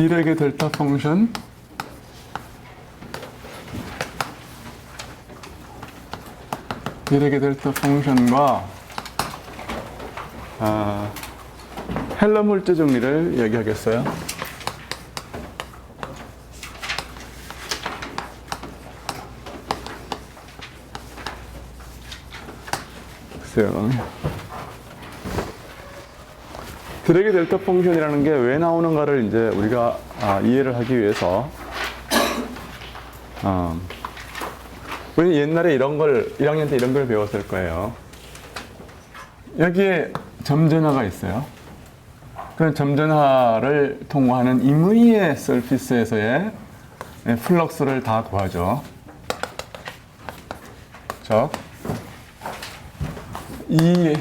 디렉의 델타 펑션 디렉의 델타 펑션과 헬럼홀츠 정리를 얘기하겠어요. 글쎄요. 디렉의 델타 펑션이라는 게 왜 나오는가를 이제 우리가 이해를 하기 위해서 우리 옛날에 이런 걸 1학년 때 이런 걸 배웠을 거예요. 여기에 점전하가 있어요. 그런 점전하를 통과하는 임의의 서피스에서의 플럭스를 다 구하죠. 즉, 이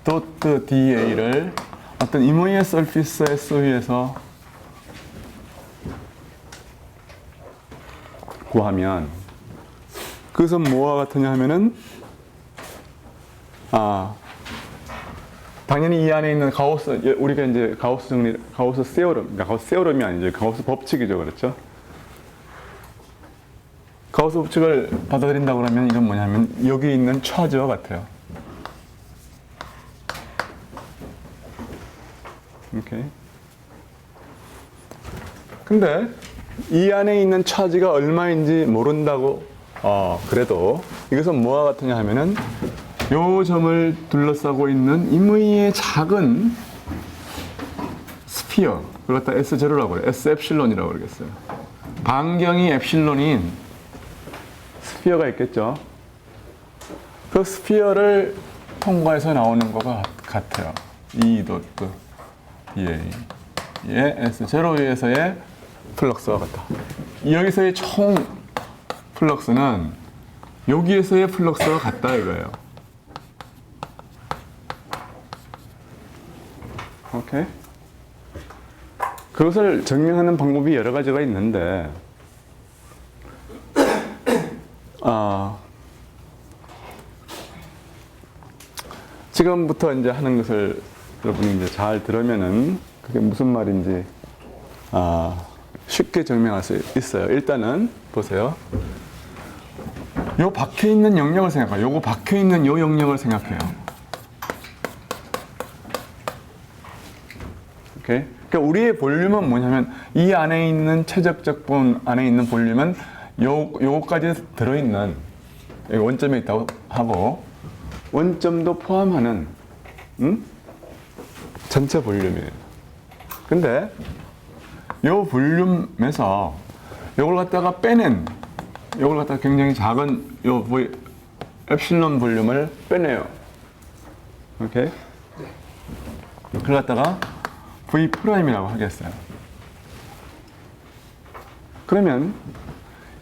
도트 DA를 어떤 임의의 서피스 S 위에서 구하면 그것은 뭐와 같으냐 하면은 당연히 이 안에 있는 가우스, 우리가 이제 가우스 정리, 가우스 세오름, 가우스 세오름이 아니죠. 가우스 법칙이죠. 그렇죠? 가우스 법칙을 받아들인다고 그러면 이건 뭐냐면 여기 있는 차지와 같아요. 오케이. 근데 이 안에 있는 차지가 얼마인지 모른다고 그래도 이것은 뭐와 같으냐 하면은 요 점을 둘러싸고 있는 임의의 작은 스피어, 그걸 갖다 S0라고 그래요. S 엡실론이라고 그러겠어요. 반경이 엡실론인 스피어가 있겠죠. 그 스피어를 통과해서 나오는 거가 같아요. 이 도트 DA의 S0에서의 플럭스와 같다. 여기서의 총 플럭스는 여기에서의 플럭스와 같다 이거예요. 오케이? 그것을 증명하는 방법이 여러 가지가 있는데, 지금부터 이제 하는 것을 여러분이 이제 잘 들으면은 그게 무슨 말인지 쉽게 증명할 수 있어요. 일단은 보세요. 요 박혀 있는 영역을 생각해요. 요거 박혀 있는 요 영역을 생각해요. 오케이? 그러니까 우리의 볼륨은 뭐냐면 이 안에 있는 최적적 분 안에 있는 볼륨은 요거까지 들어있는 원점에 있다고 하고 원점도 포함하는 전체 볼륨이에요. 근데 요 볼륨에서 요걸 갖다가 빼낸 요걸 갖다가 굉장히 작은 요 엡실론 볼륨을 빼내요. 오케이? 그걸 갖다가 V'이라고 하겠어요. 그러면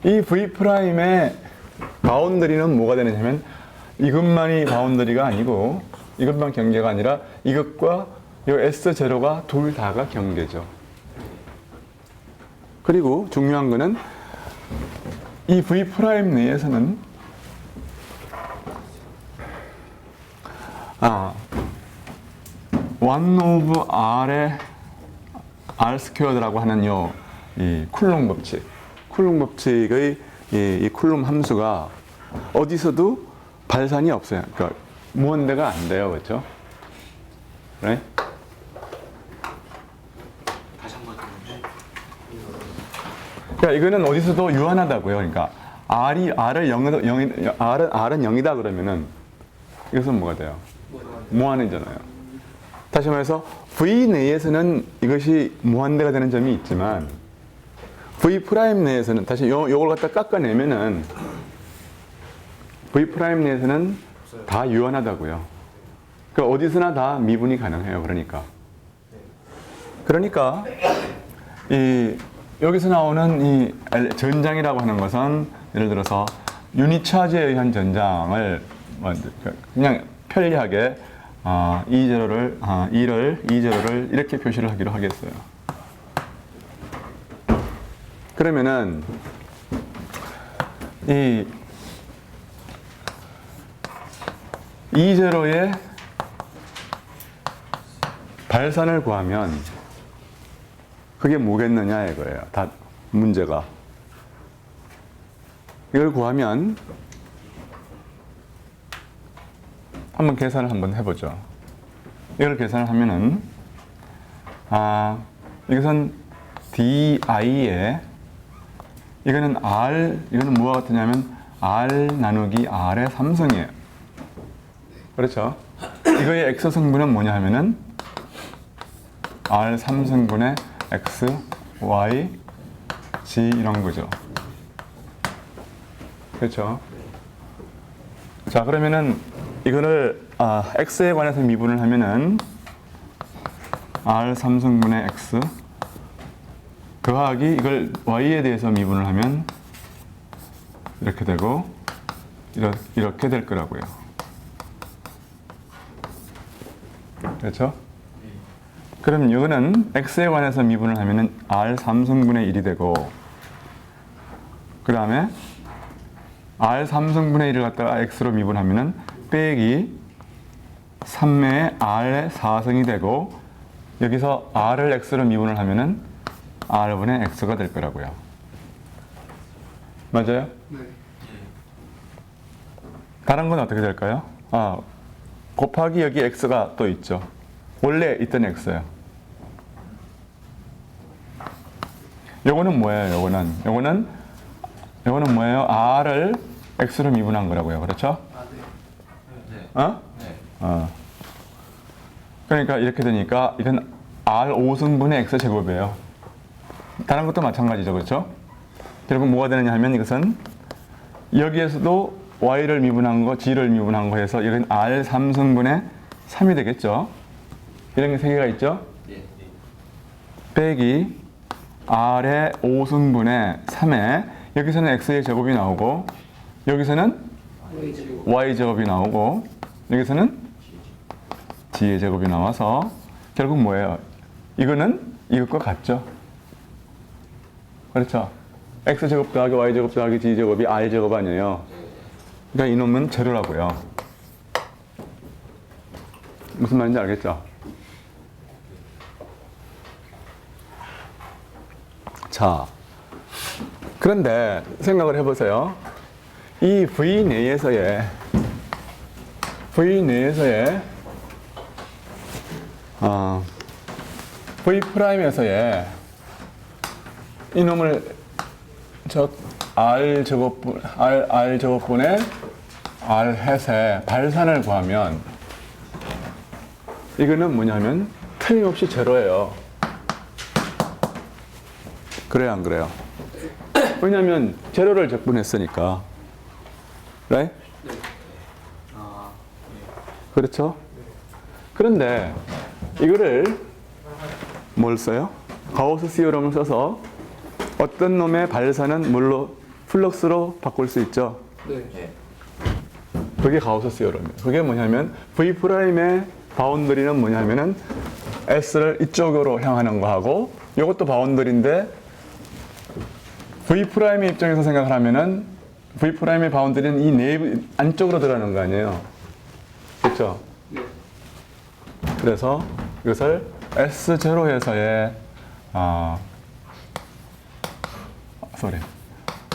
이 V'의 바운더리는 뭐가 되느냐면 이것만이 바운더리가 아니고 이것만 경계가 아니라 이것과 이 S0가 둘 다가 경계죠. 그리고 중요한 거는 이 V' 내에서는 1 오브 R의 R 스퀘어드라고 하는 이 쿨롬 법칙. 쿨롬 법칙의 이 쿨롬 함수가 어디서도 발산이 없어요. 그러니까 무한대가 안 돼요. 그렇죠? 그래? 그러니까 이거는 어디서도 유한하다고요. 그러니까 R은 0이다 그러면은 이것은 뭐가 돼요? 무한이잖아요. 다시 말해서 V 내에서는 이것이 무한대가 되는 점이 있지만 V' 내에서는 다시 요걸 갖다 깎아내면은 V' 내에서는 다 유한하다고요. 그러니까 어디서나 다 미분이 가능해요. 그러니까 여기서 나오는 이 전장이라고 하는 것은 예를 들어서 유닛 차지에 의한 전장을 그냥 편리하게 E0를 이렇게 표시를 하기로 하겠어요. 그러면은 이 E0의 발산을 구하면 그게 뭐겠느냐 이거예요. 다 문제가. 이걸 구하면 한번 계산을 한번 해보죠. 이걸 계산을 하면은 이것은 DI에 이거는 R, 이거는 뭐와 같으냐면 R 나누기 R의 3승이에요. 그렇죠? 이거의 X 성분은 뭐냐 하면은 R 3승분의 X, Y, G 이런 거죠. 그렇죠? 자, 그러면은 이거를 X에 관해서 미분을 하면은 R 3승분의 X 더하기 이걸 Y에 대해서 미분을 하면 이렇게 되고 이렇게 될 거라고요. 그렇죠? 그럼 이거는 X에 관해서 미분을 하면은 R 3승분의 1이 되고 그 다음에 R 3승분의 1을 갖다가 X로 미분하면은 빼기 3매의 R의 4승이 되고 여기서 R을 X로 미분을 하면은 R분의 X가 될 거라고요. 맞아요? 네. 다른 건 어떻게 될까요? 곱하기 여기 X가 또 있죠. 원래 있던 X예요. 요거는 뭐예요? 요거는 뭐예요? R을 X로 미분한 거라고요. 그렇죠? 네. 그러니까 이렇게 되니까 이건 R 5승분의 X 제곱이에요. 다른 것도 마찬가지죠. 그렇죠? 결국 뭐가 되느냐 하면 이것은 여기에서도 Y를 미분한 거, G를 미분한 거 해서 이건 R 3승분의 3이 되겠죠? 이런 게 3개가 있죠? 네. 빼기 R의 5승분의 3에 여기서는 X의 제곱이 나오고 여기서는 Y 제곱이 나오고 여기서는 G의 제곱이 나와서 결국 뭐예요? 이거는 이것과 같죠? 그렇죠? X제곱 더하기 Y제곱 더하기 G제곱이 R제곱 아니에요. 그러니까 이놈은 제로라고요. 무슨 말인지 알겠죠? 자, 그런데 생각을 해보세요. 이 V 내에서의 V 프라임에서의 이놈을 R 제곱분의 R 햇의 발산을 구하면 이거는 뭐냐면 틀림없이 제로예요. 그래요, 안 그래요? 왜냐하면 제로를 적분했으니까. right? 그렇죠? 그런데 이거를 뭘 써요? 가우스 시오럼을 써서 어떤 놈의 발산은 물로 플럭스로 바꿀 수 있죠. 네. 그게 가우스 시오럼이에요. 그게 뭐냐면 V 프라임의 바운더리는 뭐냐면은 S를 이쪽으로 향하는 거하고 이것도 바운더리인데 V 프라임의 입장에서 생각을 하면은 V 프라임의 바운더리는 이 내부 안쪽으로 들어가는 거 아니에요. 그렇죠? 네. 그래서 이것을 S0에서의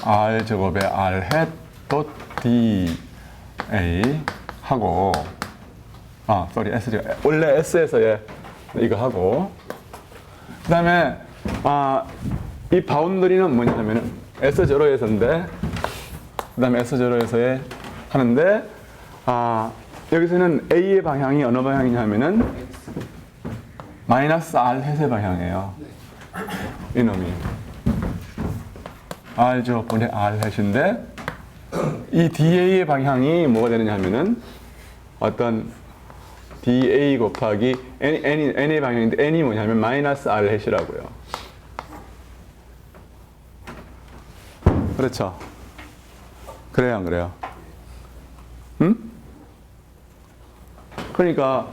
R 제곱의 R hat dot D A 하고 S0 원래 S에서의 이거 하고 그 다음에 이 바운더리는 뭐냐면은 S0에서인데 그 다음에 S0에서의 하는데 여기서는 A의 방향이 어느 방향이냐 하면은 마이너스 R 햇의 방향이에요. 이놈이 R 제곱분의 R 햇인데 이 DA의 방향이 뭐가 되느냐 하면은 어떤 DA 곱하기 N의 방향인데 N이 뭐냐면 마이너스 R 햇이라고요. 그렇죠? 그래요, 안 그래요? 응? 그러니까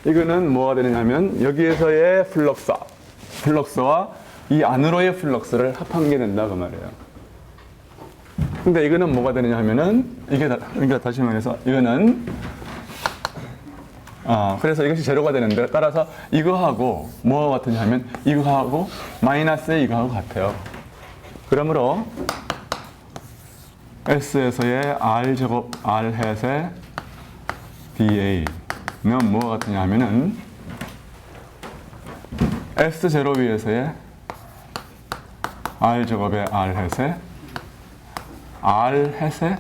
이거는 뭐가 되느냐면 여기에서의 플럭스와 이 안으로의 플럭스를 합한 게 된다 그 말이에요. 근데 이거는 뭐가 되느냐 하면은 그러니까 다시 말해서 이거는 그래서 이것이 제로가 되는데 따라서 이거하고 뭐가 같으냐 하면 이거하고 마이너스의 이거하고 같아요. 그러므로 S에서의 R제곱 R 햇의 dA는 뭐가 같으냐 하면은 S0 위에서의 R제곱의 R 햇의 R 햇의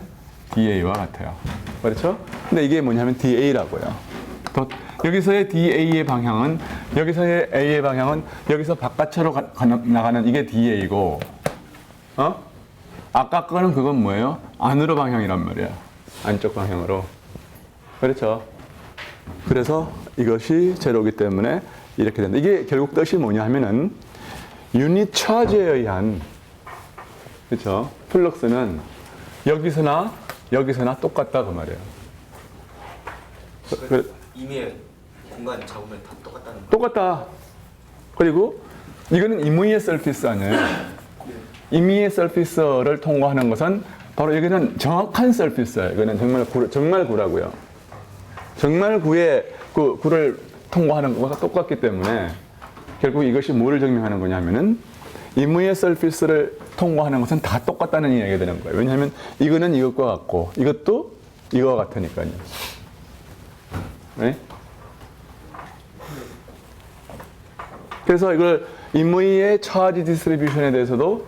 dA와 같아요. 그렇죠? 근데 이게 뭐냐면 dA라고요. 또 여기서의 dA의 방향은 여기서의 A의 방향은 여기서 바깥으로 나가는 이게 dA고 아까 거는 그건 뭐예요? 안으로 방향이란 말이야. 안쪽 방향으로. 그렇죠? 그래서 이것이 제로이기 때문에 이렇게 된다. 이게 결국 뜻이 뭐냐 하면은 유닛 차지에 의한 그렇죠? 플럭스는 여기서나 똑같다 그 말이에요. 임의의 공간 잡으면 다 똑같다는 거예요? 똑같다. 그리고 이거는 임의의 서피스 아니에요. 임의의 서피스를 통과하는 것은 바로 여기는 정확한 서피스예요. 이거는 정말 구라고요. 정말 구의 구를 통과하는 것과 똑같기 때문에 결국 이것이 뭐를 증명하는 거냐면은 임의의 서피스를 통과하는 것은 다 똑같다는 이야기가 되는 거예요. 왜냐하면 이거는 이것과 같고 이것도 이거와 같으니까요. 네? 그래서 이걸 임의의 차지 디스트리뷰션에 대해서도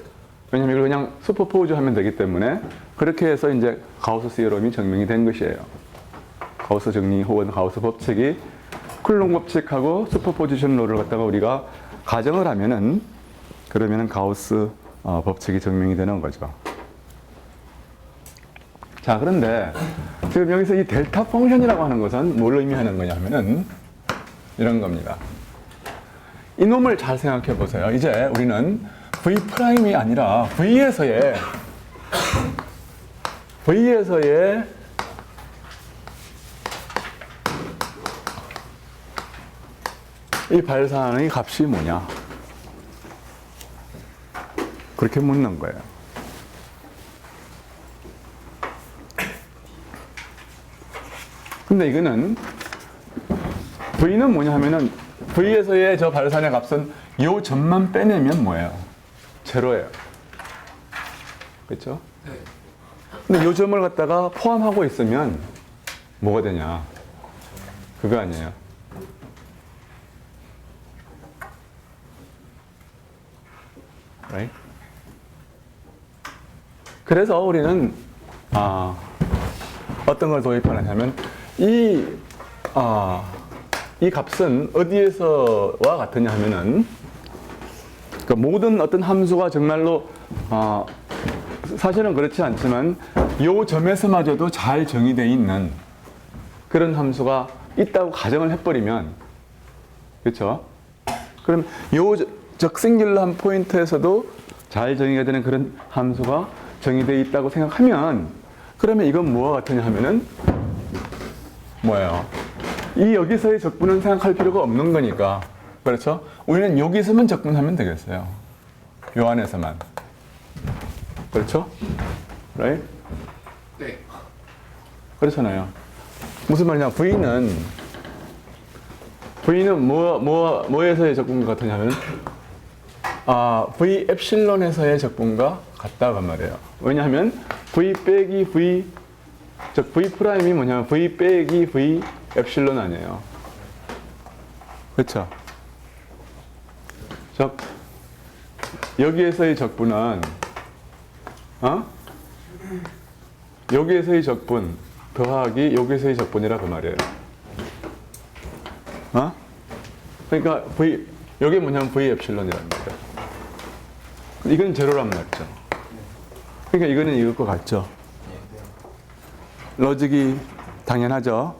왜냐하면 이걸 그냥 슈퍼포즈 하면 되기 때문에 그렇게 해서 이제 가우스 시어럼이 증명이 된 것이에요. 가우스 정리 혹은 가우스 법칙이 쿨롱 법칙하고 슈퍼포지션 롤을 갖다가 우리가 가정을 하면은 그러면은 가우스 법칙이 증명이 되는 거죠. 자, 그런데 지금 여기서 이 델타 펑션이라고 하는 것은 뭘 의미하는 거냐면은 이런 겁니다. 이놈을 잘 생각해 보세요. 이제 우리는 V'이 아니라 V에서의 이 발산의 값이 뭐냐? 그렇게 묻는 거예요. 근데 이거는 V는 뭐냐 하면은 V에서의 저 발산의 값은 요 점만 빼내면 뭐예요? 제로예요. 그렇죠? 네. 근데 요 점을 갖다가 포함하고 있으면 뭐가 되냐? 그거 아니에요. Right? 그래서 우리는 어떤 걸 도입하느냐면 이 값은 어디에서와 같으냐 하면은 그 모든 어떤 함수가 정말로 사실은 그렇지 않지만 요 점에서마저도 잘 정의되어 있는 그런 함수가 있다고 가정을 해버리면 그렇죠? 그럼 요 적싱귤러한 포인트에서도 잘 정의가 되는 그런 함수가 정의되어 있다고 생각하면 그러면 이건 뭐와 같으냐 하면은 뭐예요? 이 여기서의 적분은 생각할 필요가 없는 거니까 그렇죠? 우리는 여기서만 적분하면 되겠어요. 요 안에서만. 그렇죠? Right? 네. 그렇잖아요. 무슨 말이냐? V는 뭐에서의 적분과 같으냐면 V 엡실론에서의 적분과 같다고 말이에요. 왜냐하면 V 빼기 V 즉 V 프라임이 뭐냐면 V 빼기 V 엡실론 아니에요. 그렇죠? 즉 여기에서의 적분은 여기에서의 적분 더하기 여기에서의 적분이라 그 말이에요. 그러니까 여기 뭐냐면 V 엡실론이라는 거예요. 이건 제로란 말이죠. 그러니까 이거는 이것과 같죠. 로직이 당연하죠.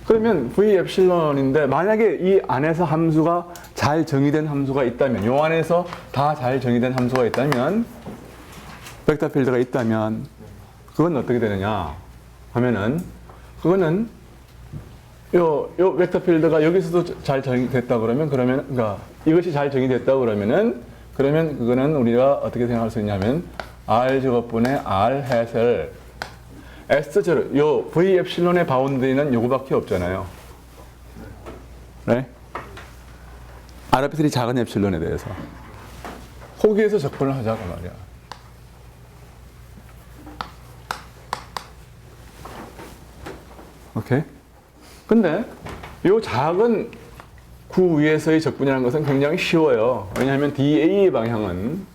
그러면 V 엡실론인데 만약에 이 안에서 함수가 잘 정의된 함수가 있다면 요 안에서 다 잘 정의된 함수가 있다면 벡터 필드가 있다면 그건 어떻게 되느냐 하면은 그거는 요 벡터 필드가 여기서도 잘 정의됐다 그러면 이것이 잘 정의됐다 그러면 그거는 우리가 어떻게 생각할 수 있냐면 R 제곱분의 R 햇을 S0, 요 V 엡실론의 바운드리는 요거밖에 없잖아요. 네? 아르비트리 작은 엡실론에 대해서. 거기에서 적분을 하자고 말이야. 오케이? 근데 요 작은 구 위에서의 적분이라는 것은 굉장히 쉬워요. 왜냐하면 DA의 방향은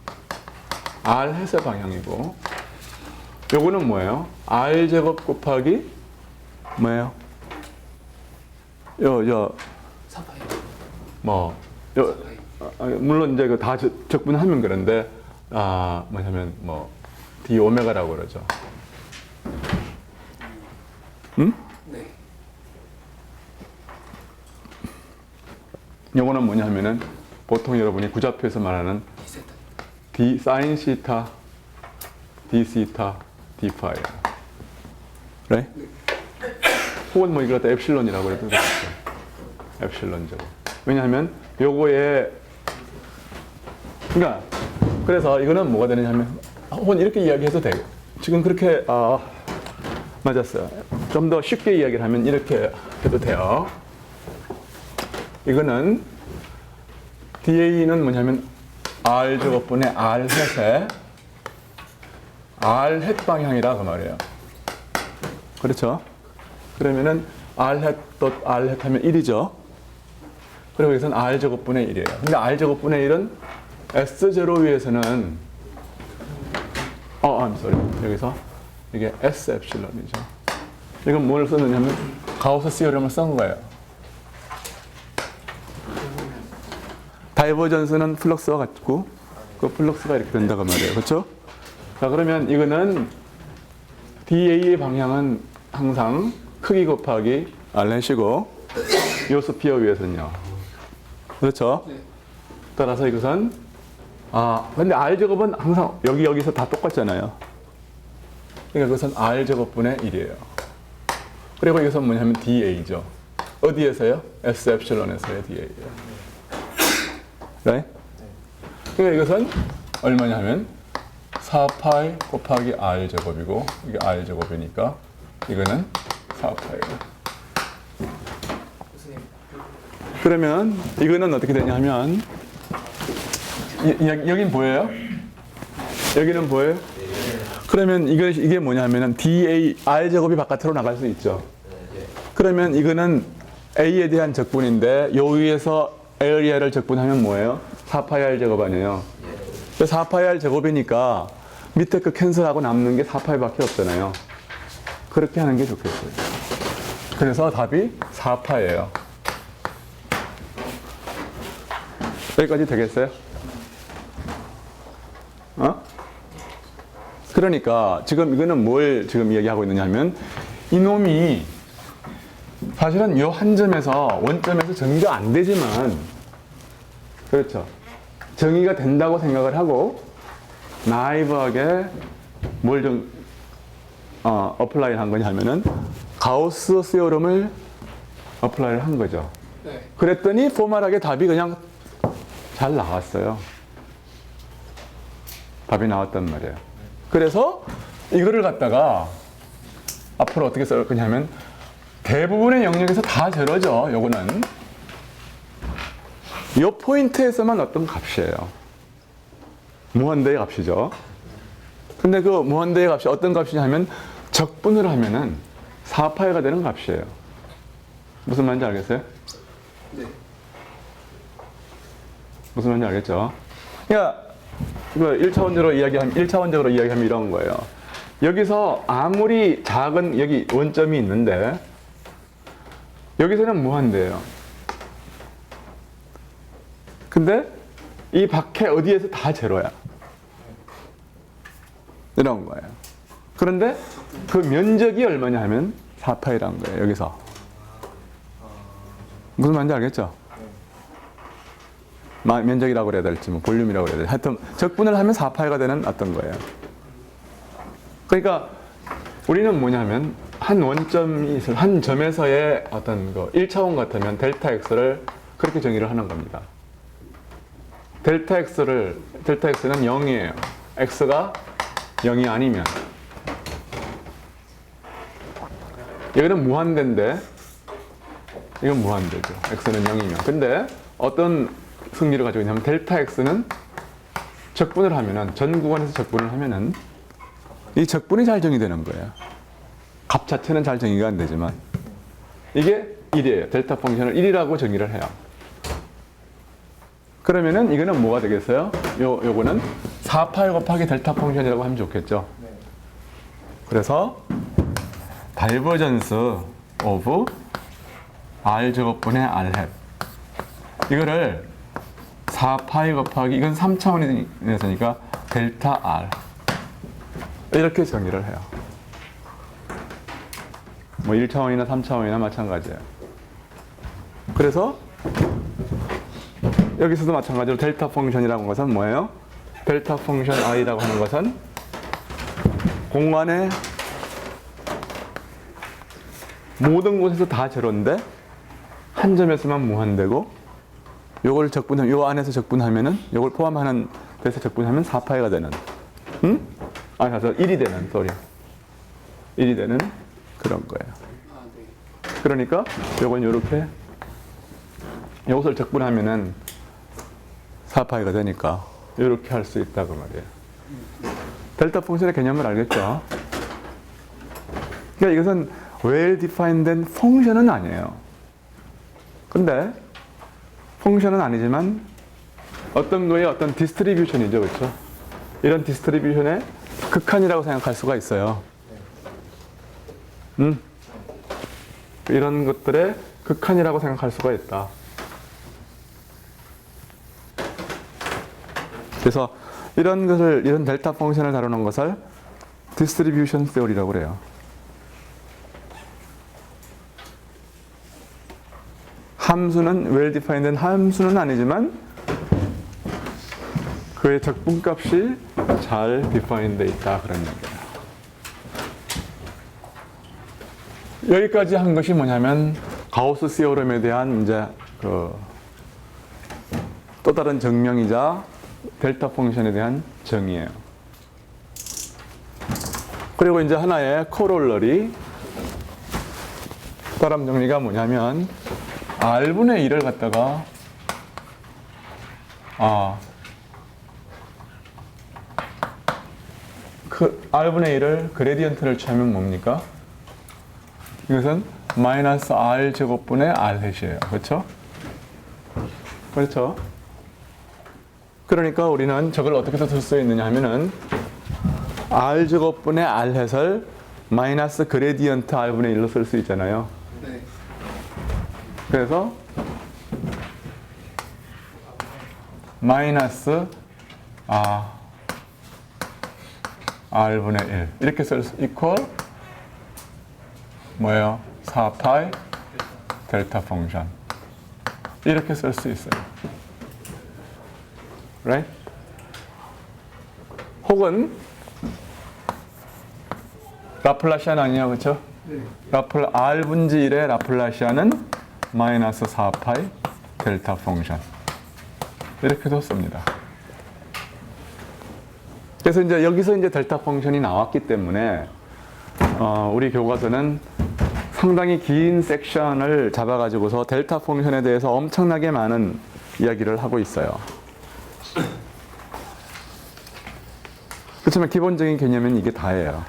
R 해서 방향이고, 요거는 뭐예요? R 제곱 곱하기 뭐예요? 사파이. 물론 이제 그 다 적분하면 그런데, 뭐냐면 D 오메가라고 그러죠. 응? 네. 요거는 뭐냐 하면은 보통 여러분이 구좌표에서 말하는 디세타. D 사인 시타, D 시타, D 파이야. 그래? 혹은 뭐 이걸 갖다 엡실론이라고 해도 되겠죠. 엡실론 제곱. 왜냐하면 요거에 그러니까 그래서 이거는 뭐가 되느냐면 혹은 이렇게 이야기해도 돼요. 지금 그렇게 맞았어요. 좀 더 쉽게 이야기를 하면 이렇게 해도 돼요. 이거는 DA는 뭐냐면 R 제곱분의 R 햇의 R 햇 방향이라 그 말이에요. 그렇죠? 그러면은 R 햇 또 R 햇 하면 1이죠. 그리고 여기서는 R 제곱분의 1이에요. 근데 R 제곱분의 1은 S0 위에서는 I'm sorry. 여기서 이게 S 엡실론이죠. 이건 뭘 썼느냐면 가우스 시어럼을 쓴 거예요. 다이버전스는 플럭스와 같고 그 플럭스가 이렇게 된다고 말이에요. 그렇죠? 자, 그러면 이거는 DA의 방향은 항상 크기 곱하기 R렛이고 요 스피어 위에서는요. 그렇죠? 네. 따라서 이것은 근데 R 제곱은 항상 여기서 다 똑같잖아요. 그러니까 그것은 R 제곱분의 1이에요. 그리고 이것은 뭐냐면 DA죠. 어디에서요? S 엡실론에서의 DA예요. 네? 그러니까 이것은 얼마냐 하면 4파이 곱하기 R 제곱이고 이게 R 제곱이니까 이거는 4파이예요. 교수님. 그러면 이거는 어떻게 되냐 하면 여긴 보여요? 여기는 보여요? 그러면 이게 뭐냐 하면은 DA, R 제곱이 바깥으로 나갈 수 있죠. 그러면 이거는 A에 대한 적분인데 요 위에서 에어리아를 적분하면 뭐예요? 4파이 R 제곱 아니에요? 4파이 R 제곱이니까 밑에 그 캔슬하고 남는 게 4파이밖에 없잖아요. 그렇게 하는 게 좋겠어요. 그래서 답이 4파예요. 여기까지 되겠어요? 그러니까 지금 이거는 뭘 지금 이야기하고 있느냐 하면 이놈이 사실은 이 한 점에서 원점에서 정의가 안 되지만 그렇죠. 정의가 된다고 생각을 하고 나이브하게 뭘 좀 어플라이 한 거냐 하면은 가우스 세오럼을 어플라이를 한 거죠. 네. 그랬더니 포멀하게 답이 그냥 잘 나왔어요. 답이 나왔단 말이에요. 그래서 이거를 갖다가 앞으로 어떻게 쓸 거냐면 대부분의 영역에서 다 제로죠. 요거는 이 포인트에서만 어떤 값이에요. 무한대의 값이죠. 근데 그 무한대의 값이 어떤 값이냐 하면 적분을 하면은 4파이가 되는 값이에요. 무슨 말인지 알겠어요? 네. 무슨 말인지 알겠죠? 그러니까 이거 1차원적으로 이야기하면 이런 거예요. 여기서 아무리 작은 여기 원점이 있는데 여기서는 무한대예요. 근데 이 밖에 어디에서 다 제로야. 이런 거예요. 그런데 그 면적이 얼마냐 하면 4파이라는 거예요. 여기서. 무슨 말인지 알겠죠? 면적이라고 그래야 될지 뭐 볼륨이라고 그래야 될지 하여튼 적분을 하면 4파이가 되는 어떤 거예요. 그러니까 우리는 뭐냐면 한 원점이 있어 한 점에서의 어떤 거 1차원 같으면 델타 x를 그렇게 정의를 하는 겁니다. 델타 x는 0이에요. x가 0이 아니면 이거는 무한대인데 이건 무한대죠. x는 0이면. 근데 어떤 승리를 가지고 있냐면 델타 x는 적분을 하면은 전 구간에서 적분을 하면은 이 적분이 잘 정의되는 거예요. 값 자체는 잘 정의가 안 되지만 이게 1이에요. 델타 펑션을 1이라고 정의를 해요. 그러면은 이거는 뭐가 되겠어요? 요거는 4파이 곱하기 델타 펑션이라고 하면 좋겠죠. 그래서 다이버전스 오브 r 제곱분의 r 헵 이거를 4파이 곱하기 이건 3차원이니까 델타 r 이렇게 정의를 해요. 뭐 1차원이나 3차원이나 마찬가지예요. 그래서 여기서도 마찬가지로 델타 펑션이라고 하는 것은 뭐예요? 델타 펑션 i라고 하는 것은 공간의 모든 곳에서 다 제로인데 한 점에서만 무한대고 요걸 적분하면 요 안에서 적분하면은 요걸 포함하는 데서 적분하면 4파이가 되는 그래서 1이 되는 1이 되는 그런 거예요. 아, 네. 그러니까 요건 요렇게 요것을 적분하면은 4파이가 되니까 요렇게 할 수 있다고 말이에요. 델타 펑션의 개념을 알겠죠? 그러니까 이것은 well defined 된 펑션은 아니에요. 근데 펑션은 아니지만 어떤 거의 어떤 디스트리뷰션이죠. 그렇죠? 이런 디스트리뷰션의 극한이라고 생각할 수가 있어요. 이런 것들의 극한이라고 생각할 수가 있다. 그래서 이런 것을, 이런 델타 펑션을 다루는 것을 디스트리뷰션 세오리라고 그래요. 함수는 well defined 된 함수는 아니지만 그의 적분값이 잘 defined 되어 있다 그런 얘기예요. 여기까지 한 것이 뭐냐면 가우스 시오럼에 대한 이제 또 다른 증명이자 델타 펑션에 대한 정의예요. 그리고 이제 하나의 코롤러리 다른 정리가 뭐냐면 r분의 1을 갖다가 r분의 1을 그레디언트를 취하면 뭡니까? 이것은 마이너스 r 제곱분의 r 햇이에요. 그렇죠? 그렇죠? 그러니까 우리는 저걸 어떻게 쓸 수 있느냐 하면은 r 제곱분의 r 햇을 마이너스 그레디언트 r분의 1로 쓸 수 있잖아요. 네. 그래서 마이너스 r분의 1 이렇게 쓸 수 이퀄 뭐예요? 4파이 델타 펑션 이렇게 쓸 수 있어요. right? 혹은 라플라시안 아니야, 그렇죠? 네. r분지 1의 라플라시안은 마이너스 4파이 델타 펑션 이렇게도 씁니다. 그래서 이제 여기서 이제 델타 펑션이 나왔기 때문에 우리 교과서는 상당히 긴 섹션을 잡아가지고서 델타 펑션에 대해서 엄청나게 많은 이야기를 하고 있어요. 그렇지만 기본적인 개념은 이게 다예요.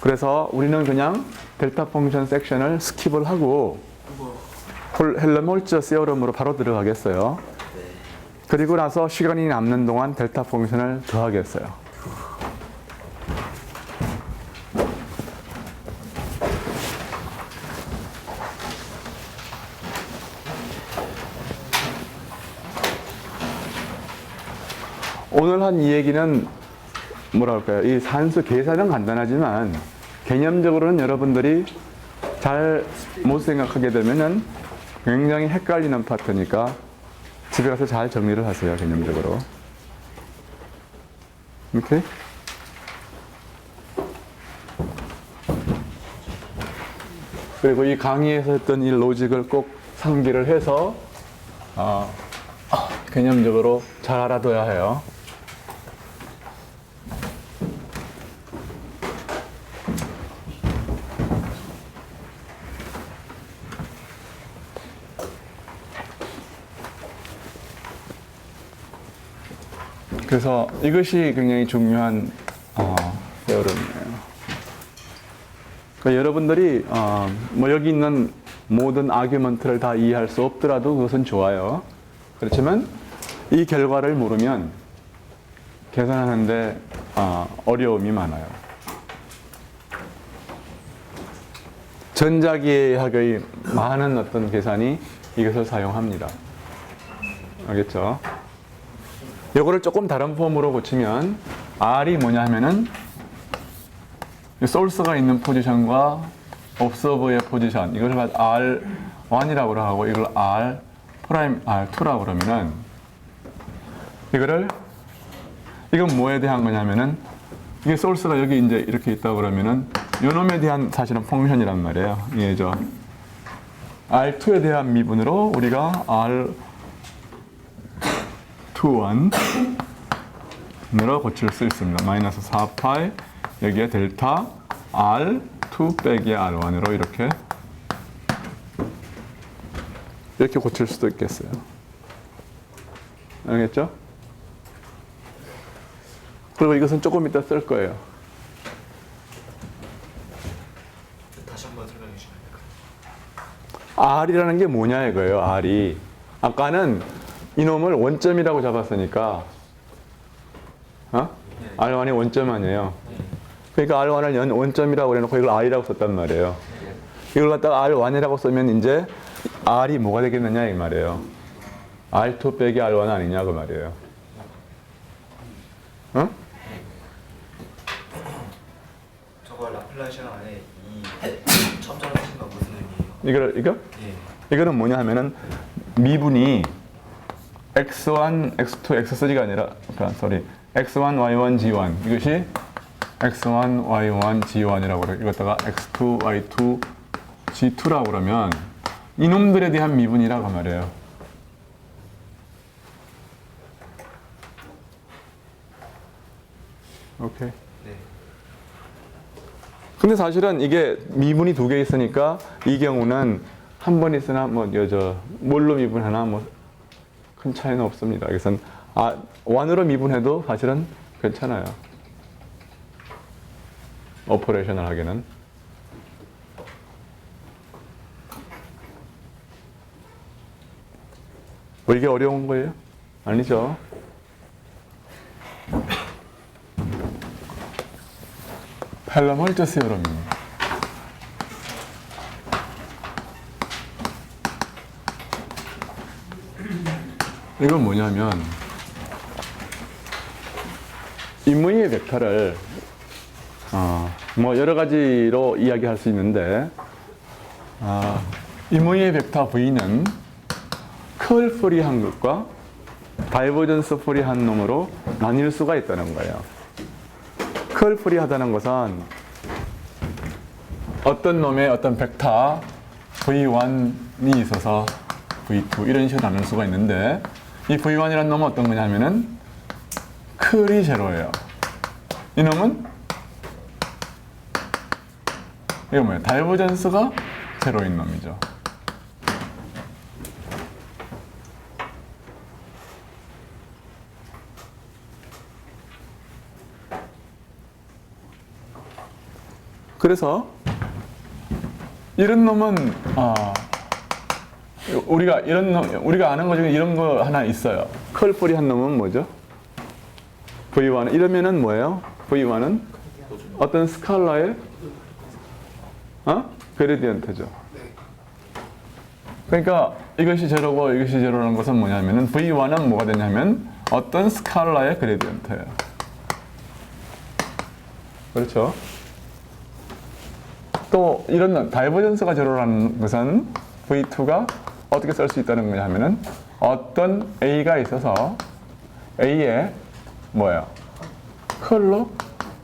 그래서 우리는 그냥 델타 펑션 섹션을 스킵을 하고 헬름홀츠 시어럼으로 바로 들어가겠어요. 그리고 나서 시간이 남는 동안 델타 펑션을 더하겠어요. 오늘 한 이 얘기는 뭐랄까요? 이 산수 계산은 간단하지만 개념적으로는 여러분들이 잘 못 생각하게 되면은 굉장히 헷갈리는 파트니까 집에 가서 잘 정리를 하세요, 개념적으로. 오케이? 그리고 이 강의에서 했던 이 로직을 꼭 상기를 해서 개념적으로 잘 알아둬야 해요. 그래서 이것이 굉장히 중요한 세어름이에요. 그러니까 여러분들이 뭐 여기 있는 모든 아규먼트를 다 이해할 수 없더라도 그것은 좋아요. 그렇지만 이 결과를 모르면 계산하는데 어려움이 많아요. 전자기하학의 많은 어떤 계산이 이것을 사용합니다. 알겠죠? 이거를 조금 다른 폼으로 고치면 R이 뭐냐 하면은 소스가 있는 포지션과 observer의 포지션, 이걸 R1이라고 하고 이걸 R 프라임 R2라고 그러면은 이건 뭐에 대한 거냐면은 이게 소스가 여기 이제 이렇게 있다고 그러면은 요놈에 대한 사실은 펑션이란 말이에요. 얘죠. R2에 대한 미분으로 우리가 R21으로 고칠 수 있습니다. 마이너스 4파이 여기에 델타 R2 빼기 R1으로 이렇게 고칠 수도 있겠어요. 알겠죠? 그리고 이것은 조금 이따 쓸 거예요. 다시 한번 설명해 주시면 될까요? R이라는 게 뭐냐 이거예요. R이 아까는 이놈을 원점이라고 잡았으니까 R1이 원점 아니에요. 그러니까 R1을 원점이라고 해놓고 이걸 R이라고 썼단 말이에요. 이걸 갖다가 R1이라고 쓰면 이제 R이 뭐가 되겠느냐 이 말이에요. R2 빼기 R1 아니냐 그 말이에요. 어? 저거 라플라시안 안에 이 첨절을 하신 건 무슨 의미예요? 이거? 예. 이거는 뭐냐 하면은 미분이 x1, x2, x3가 아니라 x1, y1, g1 이것이 x1, y1, g1이라고 그래요. 이것다가 x2, y2, g2라고 그러면 이놈들에 대한 미분이라고 말해요. 오케이. 네. 근데 사실은 이게 미분이 두 개 있으니까 이 경우는 한 번 있으나 뭘로 미분하나 큰 차이는 없습니다. 그래서 원으로 미분해도 사실은 괜찮아요. 오퍼레이션을 하기는. 뭐 이게 어려운 거예요? 아니죠. 헬라몰트 세어럼입니다. 이건 뭐냐면 인문위의 벡터를 뭐 여러 가지로 이야기할 수 있는데 인문위의 벡터 V는 컬 프리한 것과 다이버전스 프리한 놈으로 나뉠 수가 있다는 거예요. 컬 프리하다는 것은 어떤 놈의 어떤 벡터 V1이 있어서 V2 이런 식으로 나눌 수가 있는데 이 V1이라는 놈은 어떤 거냐면은 컬이 제로예요. 이 놈은 이거 뭐예요? 다이버전스가 제로인 놈이죠. 그래서 이런 놈은 우리가 아는 것 중에 이런 거 하나 있어요. 컬 프리한 놈은 뭐죠? V1 이러면은 뭐예요? V1은 어떤 스칼라의 그레디언트죠. 그러니까 이것이 제로고 이것이 제로라는 것은 뭐냐면은 V1은 뭐가 되냐면 어떤 스칼라의 그레디언트예요. 그렇죠? 또 이런 다이버전스가 제로라는 것은 V2가 어떻게 쓸 수 있다는 거냐 하면은 어떤 A가 있어서 A에 뭐예요? 컬로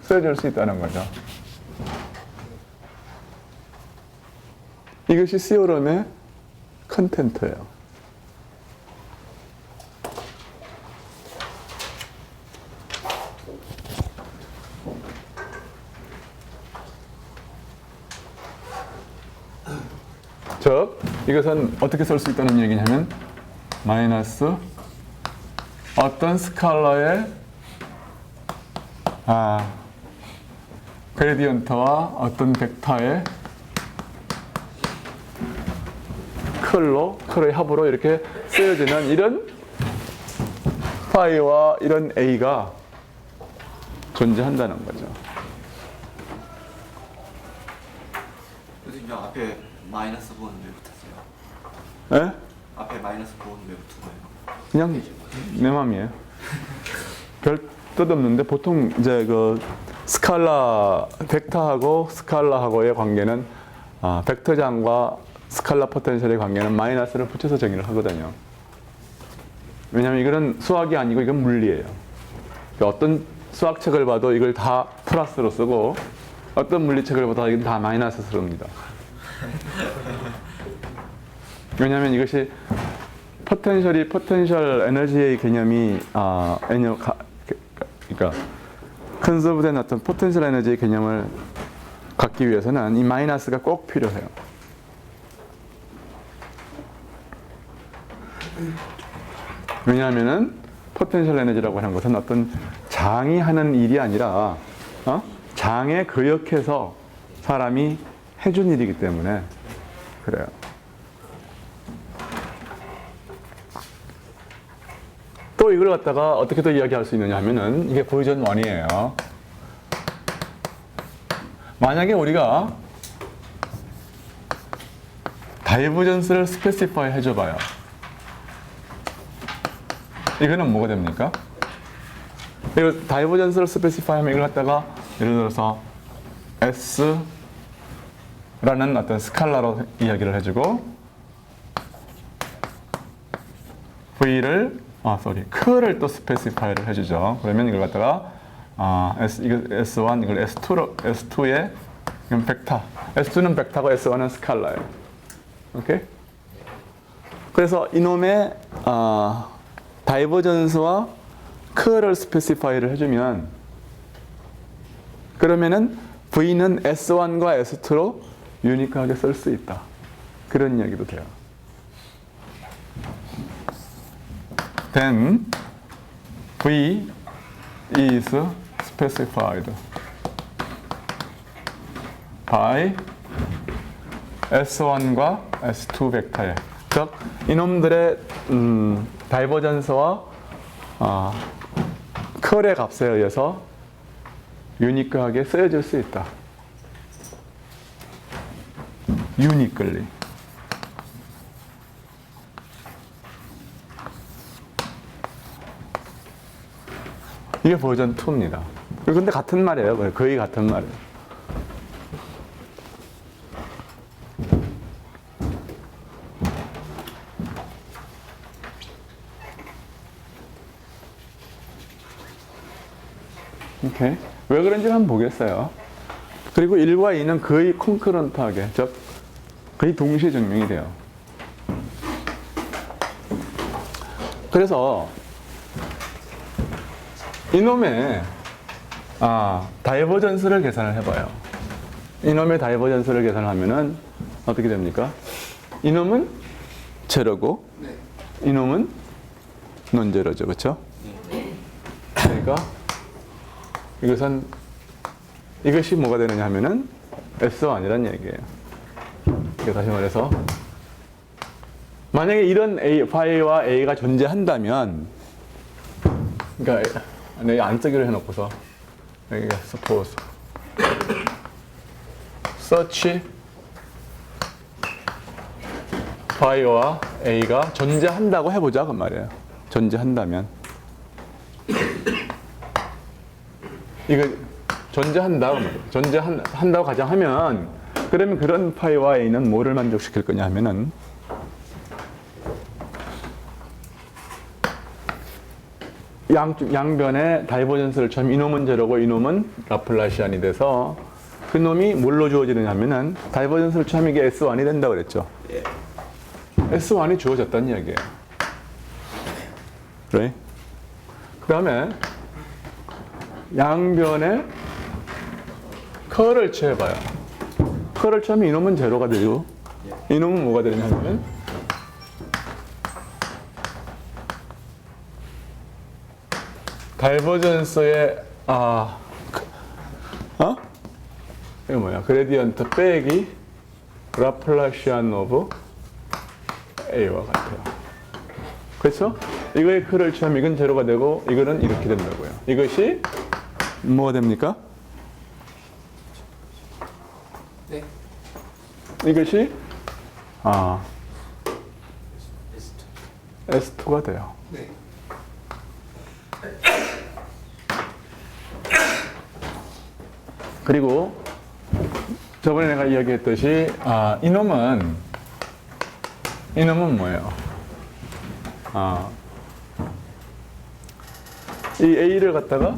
쓰여질 수 있다는 거죠. 이것이 시오럼의 컨텐트예요. 즉, 이것은 어떻게 쓸 수 있다는 얘기냐면 마이너스 어떤 스칼라의 그레디언트와 어떤 벡터의 컬의 합으로 이렇게 쓰여지는 이런 파이와 이런 A가 존재한다는 거죠. 선생님 앞에 마이너스 부호는 왜 붙었어요? 예? 앞에 마이너스 부호는 왜 붙은 거예요? 그냥 내 맘이에요. 별 뜻 없는데 보통 이제 그 스칼라 벡터하고 스칼라하고의 관계는 벡터장과 스칼라 포텐셜의 관계는 마이너스를 붙여서 정의를 하거든요. 왜냐하면 이거는 수학이 아니고 이건 물리예요. 그러니까 어떤 수학책을 봐도 이걸 다 플러스로 쓰고 어떤 물리책을 봐도 이건 다 마이너스 씁니다. 왜냐하면 이것이 포텐셜 에너지의 개념이 그러니까 컨서브된 어떤 포텐셜 에너지의 개념을 갖기 위해서는 이 마이너스가 꼭 필요해요. 왜냐하면은 포텐셜 에너지라고 하는 것은 어떤 장이 하는 일이 아니라 장에 거역해서 사람이 해준 일이기 때문에 그래요. 또 이걸 갖다가 어떻게 더 이야기할 수 있느냐 하면은 이게 보이전 1이에요. 만약에 우리가 다이버전스를 스페시파이 해줘봐요. 이거는 뭐가 됩니까? 이거 다이버전스를 스페시파이 하면 이걸 갖다가 예를 들어서 S라는 어떤 스칼라로 이야기를 해주고 V를 컬을 또 스페시파이를 해주죠. 그러면 이걸 갖다가 이거 S1, 이걸 S2에 이건 벡터. S2는 벡터고 S1은 스칼라예요. 오케이? 그래서 이놈의 다이버전스와 컬을 스페시파이를 해주면 그러면은 V는 S1과 S2로 유니크하게 쓸 수 있다. 그런 이야기도 돼요. Then V is specified by S1과 S2 벡터에 즉 이놈들의 다이버전스와 컬의 값에 의해서 유니크하게 쓰여질 수 있다. uniquely. 이게 버전 2입니다. 근데 같은 말이에요. 거의 같은 말이에요. 오케이. 왜 그런지 한번 보겠어요. 그리고 1과 2는 거의 콘커런트하게, 즉 거의 동시에 증명이 돼요. 그래서 이놈의 다이버전스를 계산을 해봐요. 이놈의 다이버전스를 계산하면은 어떻게 됩니까? 이놈은 제로고 이놈은 논제로죠, 그렇죠? 그러니까 이것이 뭐가 되느냐 하면은 S1이란 얘기예요. 다시 말해서 만약에 이런 파이와 A가 존재한다면, 그러니까 내가 안 쓰기로 해놓고서 여기가 suppose such 파이와 A가 존재한다고 해보자 그 말이에요. 존재한다면 이거 존재한다 그 말이에요. 존재한다고 가정하면 그러면 그런 파이와 A는 뭐를 만족시킬 거냐 하면은 양변의 다이버전스를 처음 이놈은 제로고 이놈은 라플라시안이 돼서 그 놈이 뭘로 주어지느냐 하면은 다이버전스를 처음 이게 S1이 된다고 그랬죠. S1이 주어졌다는 이야기예요. 그래? 그 다음에 양변의 컬을 취해봐요. 컬을 취하면 이놈은 제로가 되고 이놈은 뭐가 되느냐 하면 다이버전스의 어? 이거 뭐야? 그레디언트 빼기 라플라시안 오브 A와 같아요. 그렇죠? 이거의 크를 취하면 이건 제로가 되고 이거는 이렇게 된다고요. 이것이 뭐가 됩니까? 네. 이것이 S2가 돼요. 네. 그리고 저번에 내가 이야기했듯이 이놈은 뭐예요? 이 A를 갖다가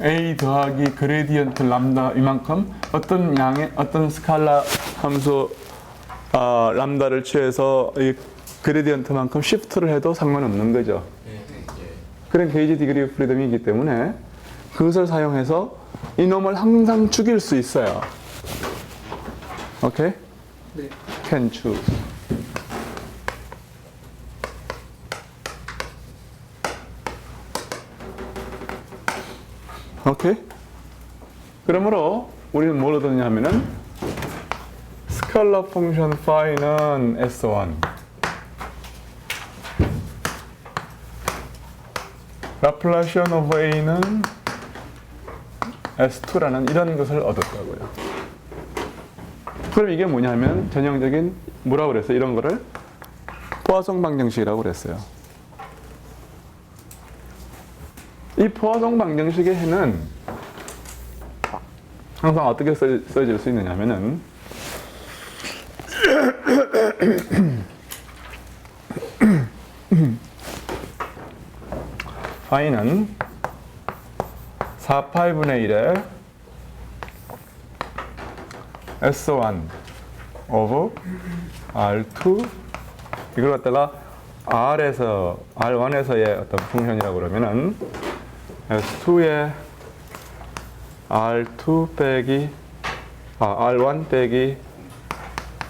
A 더하기 그레디언트 람다 이만큼 어떤 스칼라 함수 람다를 취해서 이 그레디언트만큼 시프트를 해도 상관없는 거죠. 그런 게이지 디그리 오브 프리덤이기 때문에 그것을 사용해서 이놈을 항상 죽일 수 있어요. 오케이? 네. Can choose. 오케이? 그러므로 우리는 뭘 얻었냐 하면은 스칼라 펑션 phi는 S1 라플라시안 오브 A는 S2라는 이런 것을 얻었다고요. 그럼 이게 뭐냐면 전형적인 뭐라고 그랬어요? 이런 거를 포화성 방정식이라고 그랬어요. 이 포화성 방정식의 해는 항상 어떻게 써질 수 있느냐 하면은 phi는 4파이분의 1에 S1 over R2 이걸 갖다가 R1에서의 어떤 펑션이라고 그러면은 S2의 R2 빼기 R1 빼기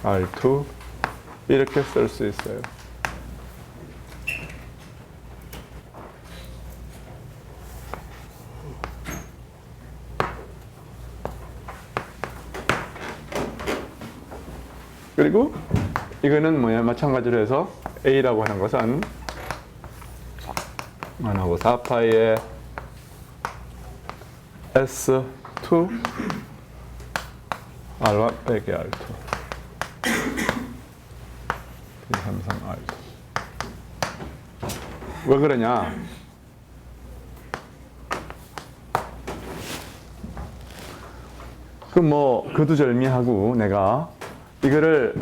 R2 이렇게 쓸 수 있어요. 그리고 이거는 뭐냐 마찬가지로 해서 A라고 하는 것은 1하고 4파이의 S2 R1 빼기 R2 3, R2 왜 그러냐 그 뭐 그두절미하고 내가 이거를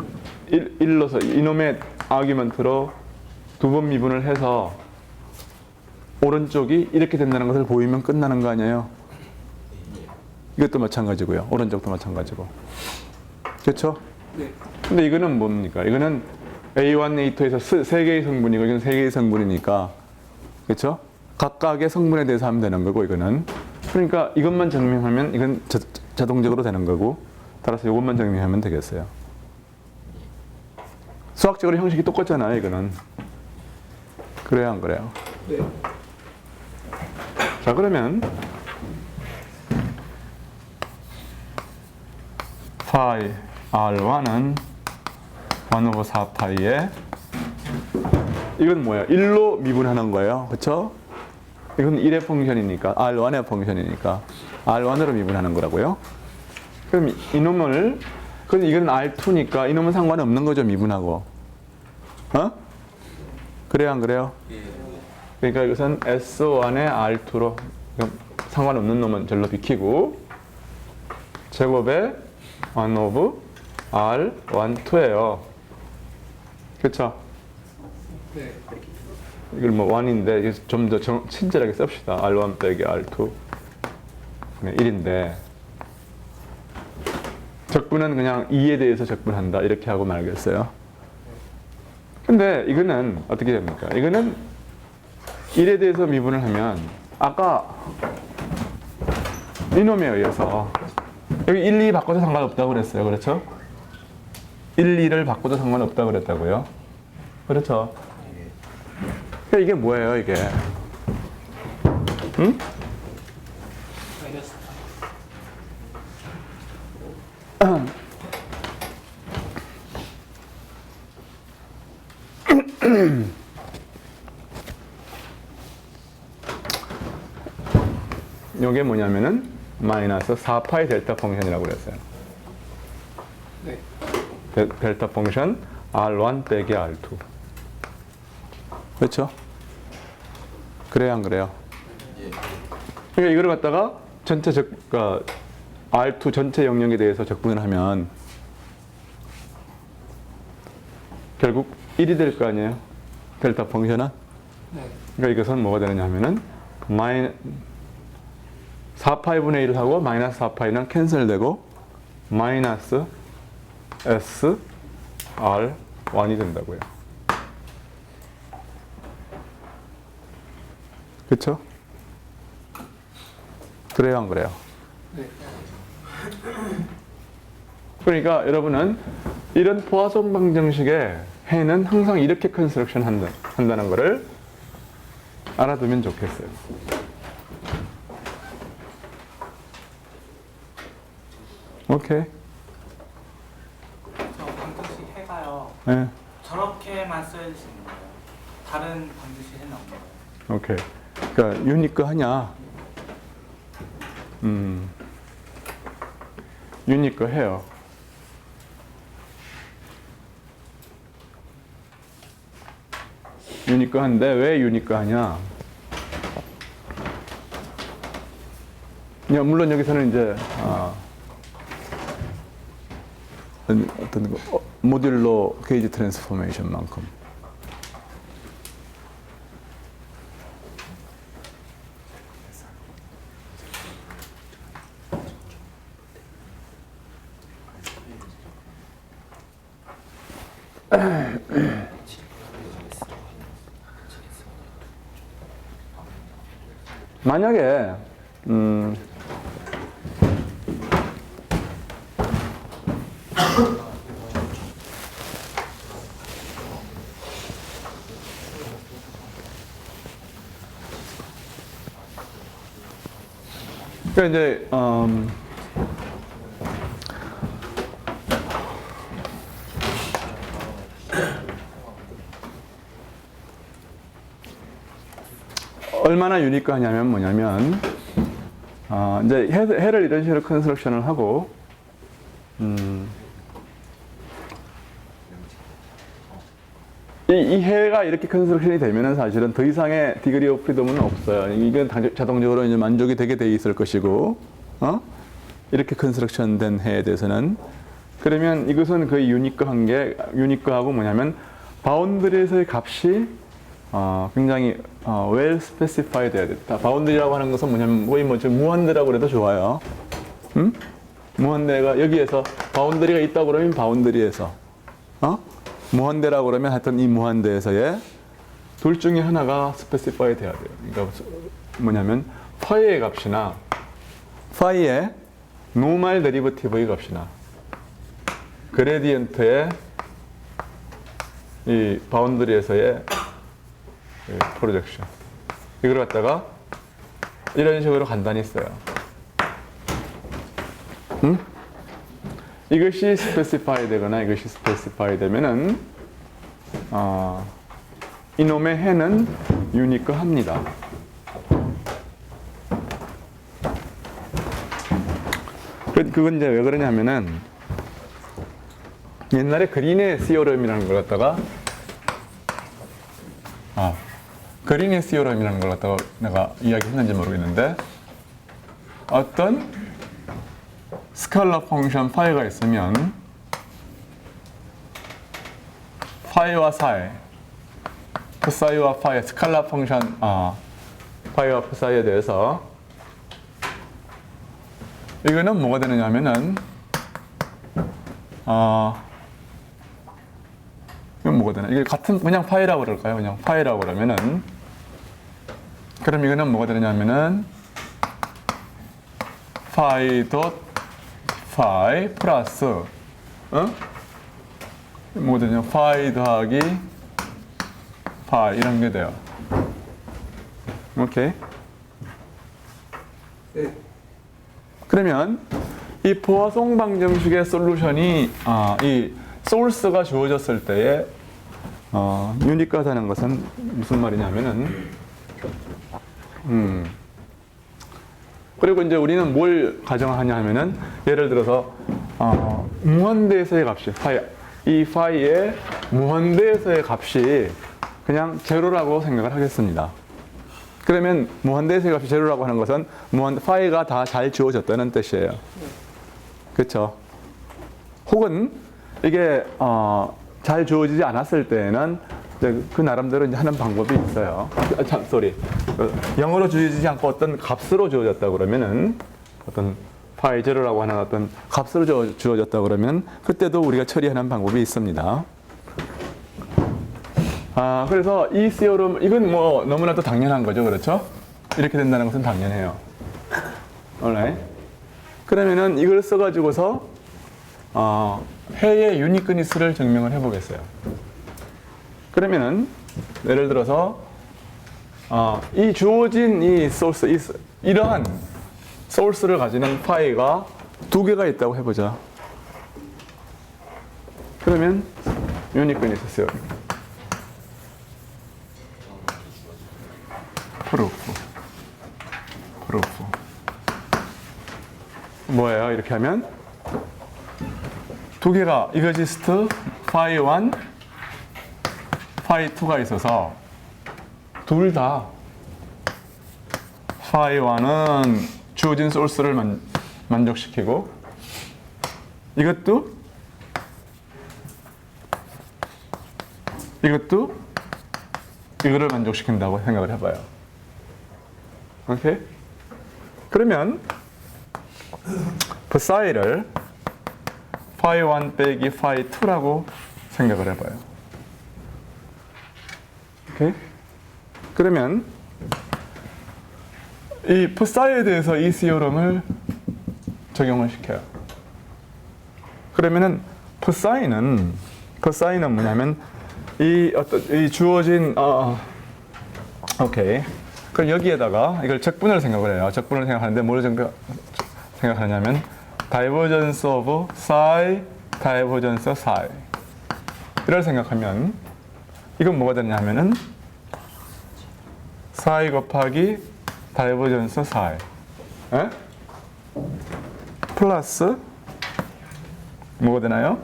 일로서 이놈의 아규먼트로 두 번 미분을 해서 오른쪽이 이렇게 된다는 것을 보이면 끝나는 거 아니에요? 이것도 마찬가지고요. 오른쪽도 마찬가지고. 그렇죠? 네. 근데 이거는 뭡니까? 이거는 A1, A2에서 세 개의 성분이고 이건 세 개의 성분이니까 그렇죠? 각각의 성분에 대해서 하면 되는 거고 이거는 그러니까 이것만 증명하면 이건 자동적으로 되는 거고 따라서 이것만 증명하면 되겠어요. 수학적으로 형식이 똑같잖아요, 이거는. 그래요, 안 그래요? 네. 자, 그러면 파이 R1은 1 over 4파이에 이건 뭐예요? 1로 미분하는 거예요. 그렇죠? 이건 1의 펑션이니까 R1의 펑션이니까 R1으로 미분하는 거라고요. 그럼 이놈을 그럼 이건 R2니까 이놈은 상관없는 거죠, 미분하고. 어? 그래요, 안 그래요? 그러니까 이것은 S1의 R2로 상관없는 놈은 절로 비키고 제곱에 1 over R1, 2예요. 그쵸? 네. 이걸 뭐 1인데 좀 더 친절하게 씁시다. R1 빼기 R2 1인데 적분은 그냥 2에 대해서 적분한다 이렇게 하고 말겠어요. 근데 이거는 어떻게 됩니까? 이거는 1에 대해서 미분을 하면 아까 이놈에 의해서 여기 1, 2 바꿔도 상관없다고 그랬어요. 그렇죠? 1, 2를 바꿔도 상관없다고 그랬다고요. 그렇죠? 그러니까 이게 뭐예요, 이게? 응? 마이너스 요게 뭐냐면은 마이너스 4파이 델타 펑션이라고 그랬어요. 네. 델타 펑션 R1 빼기 R2. 그렇죠? 그래요, 안 그래요? 그러니까 이걸 갖다가 전체 그러니까 R2 전체 영역에 대해서 적분을 하면 결국 1이 될 거 아니에요? 델타 펑션은? 네. 그러니까 이것은 뭐가 되느냐 하면은 4파이분의 1을 하고 마이너스 4파이는 캔슬되고 마이너스 S R1이 된다고요. 그렇죠? 그래요, 안 그래요? 네. 그러니까 여러분은 이런 포화송 방정식의 해는 항상 이렇게 컨스트럭션 한다는 것을 알아두면 좋겠어요. 오케이. 저 방정식 해가요. 네. 저렇게만 써주시는 거예요. 다른 방정식 해는 없는 거예요. 오케이. 그러니까 유니크 하냐? 유니크 해요. 유니크 한데 왜 유니크 하냐? 물론 여기서는 이제 어떤 거 모듈로 게이지 트랜스포메이션만큼 만약에 그러니까 이제 얼마나 유니크하냐면 뭐냐면 이제 해를 이런 식으로 컨스트럭션을 하고 이 해가 이렇게 컨스트럭션이 되면은 사실은 더 이상의 디그리 오브 프리덤은 없어요. 이건 자동적으로 이제 만족이 되게 돼 있을 것이고, 이렇게 컨스트럭션 된 해에 대해서는 그러면 이것은 거의 유니크하고 뭐냐면 바운드리에서의 값이 굉장히 well specified 해야 됐다. 바운드리라고 하는 것은 뭐냐면 거의 무한대라고 해도 좋아요. 무한대가 여기에서 바운드리가 있다고 그러면 바운드리에서 무한대라고 그러면 하여튼 이 무한대에서의 둘 중에 하나가 스페시파이 돼야 돼요. 그러니까 뭐냐면 파이의 값이나 파이의 노멀 데리버티브의 값이나 그레디언트의 이 바운드리에서의 프로젝션 이걸 갖다가 이런 식으로 간단히 써요. 이것이 스페시파이 되거나 이것이 스페시파이 되면은 이놈의 해는 유니크합니다. 그건 이제 왜 그러냐면은 옛날에 그린의 시오럼이라는 걸 갖다가 그린의 시오럼이라는 걸 갖다가 내가 이야기했는지 모르겠는데 어떤 스칼라 펑션 파이가 있으면 파이와 사이, 프사이와 파이, 스칼라 펑션 파이와 프사이에 대해서 이거는 뭐가 되느냐 하면은 이건 뭐가 되나? 이게 같은 그냥 파이라고 그럴까요? 그냥 파이라고 그러면은 그럼 이거는 뭐가 되느냐 하면은 파이 덧 파이 플러스 뭐가 되냐? 파이 더하기 파이 이런 게 돼요. 오케이. 네. 그러면 이 포화송 방정식의 솔루션이 이 소스가 주어졌을 때에 유니크하다는 것은 무슨 말이냐면은, 그리고 이제 우리는 뭘 가정하냐 하면은, 예를 들어서, 무한대에서의 값이, 이 파이의 무한대에서의 값이 그냥 제로라고 생각을 하겠습니다. 그러면 무한대에서의 값이 제로라고 하는 것은 파이가 다 잘 주어졌다는 뜻이에요. 그렇죠? 혹은 이게 잘 주어지지 않았을 때에는 그 나름대로 이제 하는 방법이 있어요. 영어로 주어지지 않고 어떤 값으로 주어졌다 그러면은, 어떤 파이 제로라고 하는 어떤 값으로 주어졌다 그러면 그때도 우리가 처리하는 방법이 있습니다. 그래서 이 시오름, 이건 뭐 너무나도 당연한 거죠. 그렇죠? 이렇게 된다는 것은 당연해요. alright? 그러면은 이걸 써가지고서 해의 유니크니스를 증명을 해보겠어요. 그러면은 예를 들어서 이 주어진 이 소스, 이러한 소스를 가지는 파이가 두 개가 있다고 해보자. 그러면 유니크니스 시오름. 프루프. 뭐예요? 이렇게 하면 두 개가 이거지스트 파이 1, 파이 2가 있어서 둘 다 파이 1은 주어진 소스를 만족시키고 이것도 이거를 만족시킨다고 생각을 해봐요. 오케이? 그러면 psi를 phi 1 빼기 phi 2라고 생각을 해봐요. 오케이? 그러면 이 psi에 대해서 이 시오럼을 적용을 시켜요. 그러면은 psi는 뭐냐면 이 주어진 오케이. 그럼 여기에다가 이걸 적분을 생각을 해요. 적분을 생각하는데 뭘 생각하냐면 divergence of psi, divergence of psi. 이걸 생각하면 이건 뭐가 되냐면은 psi 곱하기 divergence of psi. 에? 플러스 뭐가 되나요?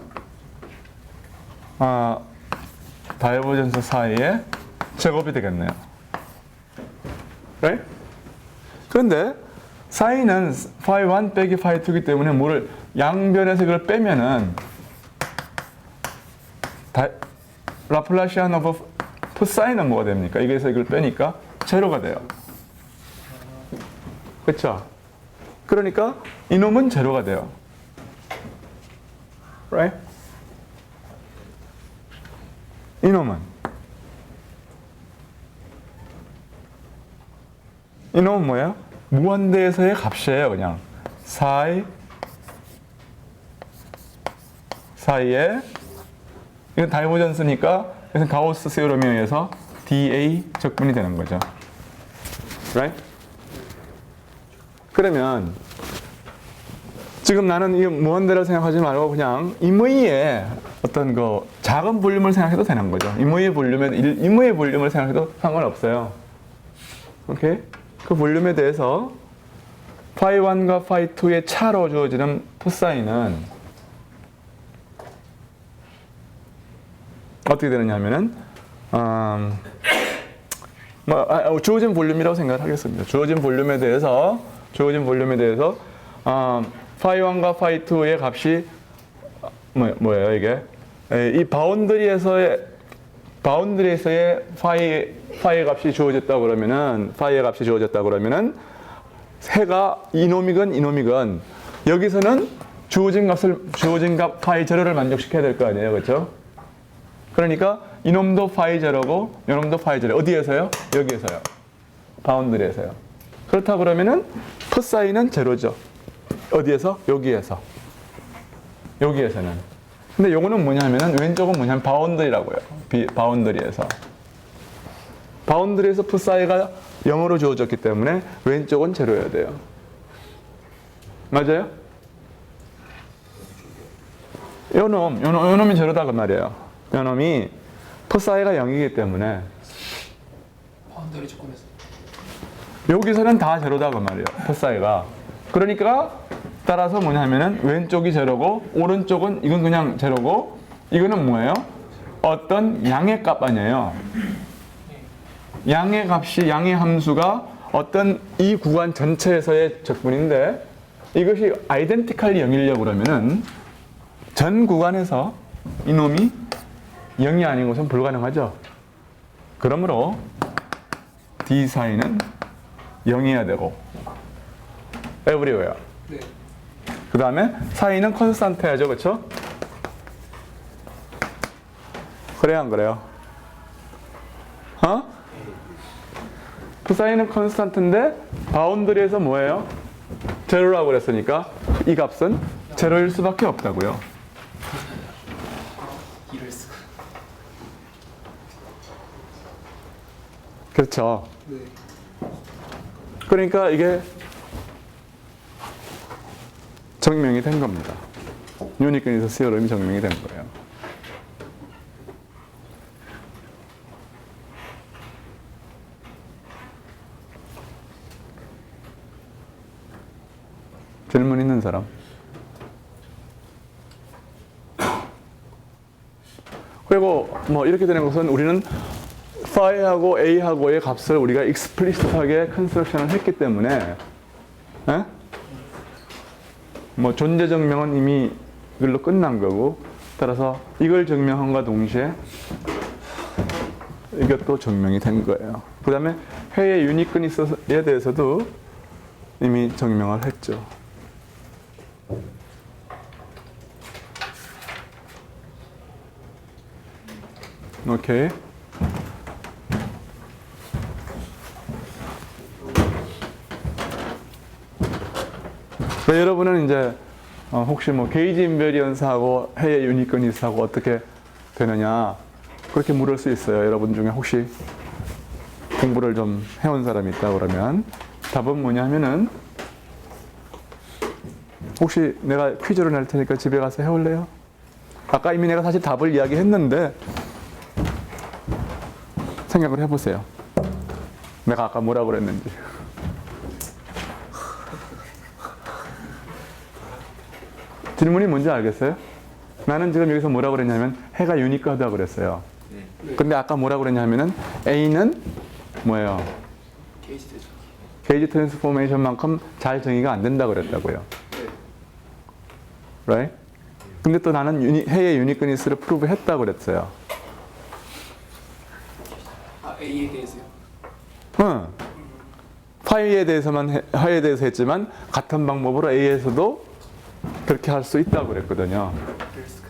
divergence of psi의 제곱이 되겠네요. right? 그런데 사인은 phi 1 빼기 phi 2이기 때문에 뭐를 양변에서 이걸 빼면은 라플라시안 오브 psi는 뭐가 됩니까? 여기서 이걸 빼니까 제로가 돼요. 그렇죠? 그러니까 이놈은 제로가 돼요. right? 이놈은 뭐예요? 무한대에서의 값이에요. 그냥 사이에 이건 다이버전스니까 그래서 가우스 세오럼에 의해서 dA 적분이 되는 거죠. right? 그러면 지금 나는 이 무한대를 생각하지 말고 그냥 임의의 어떤 그 작은 볼륨을 생각해도 되는 거죠. 임의의 볼륨을 생각해도 상관없어요. 오케이? 그 볼륨에 대해서 phi 1과 phi 2의 차로 주어지는 psi는 어떻게 되느냐 하면은 주어진 볼륨이라고 생각을 하겠습니다. 주어진 볼륨에 대해서 phi 1과 phi 2의 값이 뭐예요 이게? 이 바운드리에서의 파이의 값이 주어졌다 그러면은 해가 이놈이건 여기서는 주어진 값 파이 제로를 만족시켜야 될 거 아니에요, 그렇죠? 그러니까 이놈도 파이 제로고 이놈도 파이 제로. 어디에서요? 여기에서요. 바운드리에서요. 그렇다 그러면은 psi는 제로죠. 어디에서? 여기에서는. 근데 요거는 뭐냐면은 왼쪽은 뭐냐면 바운드리라고요. 바운드리에서 psi가 0으로 주어졌기 때문에 왼쪽은 제로여야 돼요. 맞아요? 요놈이 제로다 그 말이에요. 요놈이 psi가 0이기 때문에 바운더리 조건에서. 여기서는 다 제로다 그 말이에요. psi가. 그러니까 따라서 뭐냐면은 왼쪽이 제로고 오른쪽은 이건 그냥 제로고 이거는 뭐예요? 어떤 양의 값 아니에요. 양의 값이 양의 함수가 어떤 이 구간 전체에서의 적분인데 이것이 아이덴티칼리 0이려고 그러면은 전 구간에서 이놈이 0이 아닌 것은 불가능하죠. 그러므로 D 사이는 0이어야 되고 everywhere. 네. 그 다음에 사이는 컨스탄트 해야죠. 그렇죠? 그래요 안 그래요? 어? 사이는 컨스탄트인데 바운드리에서 뭐예요? 제로라고 그랬으니까 이 값은 제로일 수밖에 없다고요. 이럴 수가. 그렇죠. 네. 그러니까 이게 증명이 된 겁니다. 유니크니스 시어럼이 증명이 된 거예요. 질문 있는 사람? 그리고 뭐 이렇게 되는 것은 우리는 phi하고 a하고의 값을 우리가 explicit하게 컨스트럭션을 했기 때문에 에? 뭐 존재 증명은 이미 이걸로 끝난 거고 따라서 이걸 증명함과 동시에 이것도 증명이 된 거예요. 그 다음에 회의 유니크니스에 대해서도 이미 증명을 했죠. 오케이. 여러분은 이제 혹시 뭐 게이지 인베리언스하고 해의 유니크니스하고 어떻게 되느냐 그렇게 물을 수 있어요. 여러분 중에 혹시 공부를 좀 해온 사람이 있다 그러면 답은 뭐냐면은 혹시 내가 퀴즈를 낼 테니까 집에 가서 해올래요? 아까 이미 내가 사실 답을 이야기했는데 생각을 해보세요. 내가 아까 뭐라고 그랬는지. 질문이 뭔지 알겠어요? 나는 지금 여기서 뭐라고 그랬냐면 해가 유니크하다고 그랬어요. 근데 아까 뭐라고 그랬냐면은 A는 뭐예요? 게이지 되죠. 게이지 트랜스포메이션만큼 잘 정의가 안 된다고 그랬다고요. 네. Right? 근데 또 나는 해의 유니크니스를 프루브 했다고 그랬어요. 아 A에 대해서요. 응. 파이에 화에 대해서 했지만 같은 방법으로 A에서도 그렇게 할 수 있다고 그랬거든요. 이럴 수가.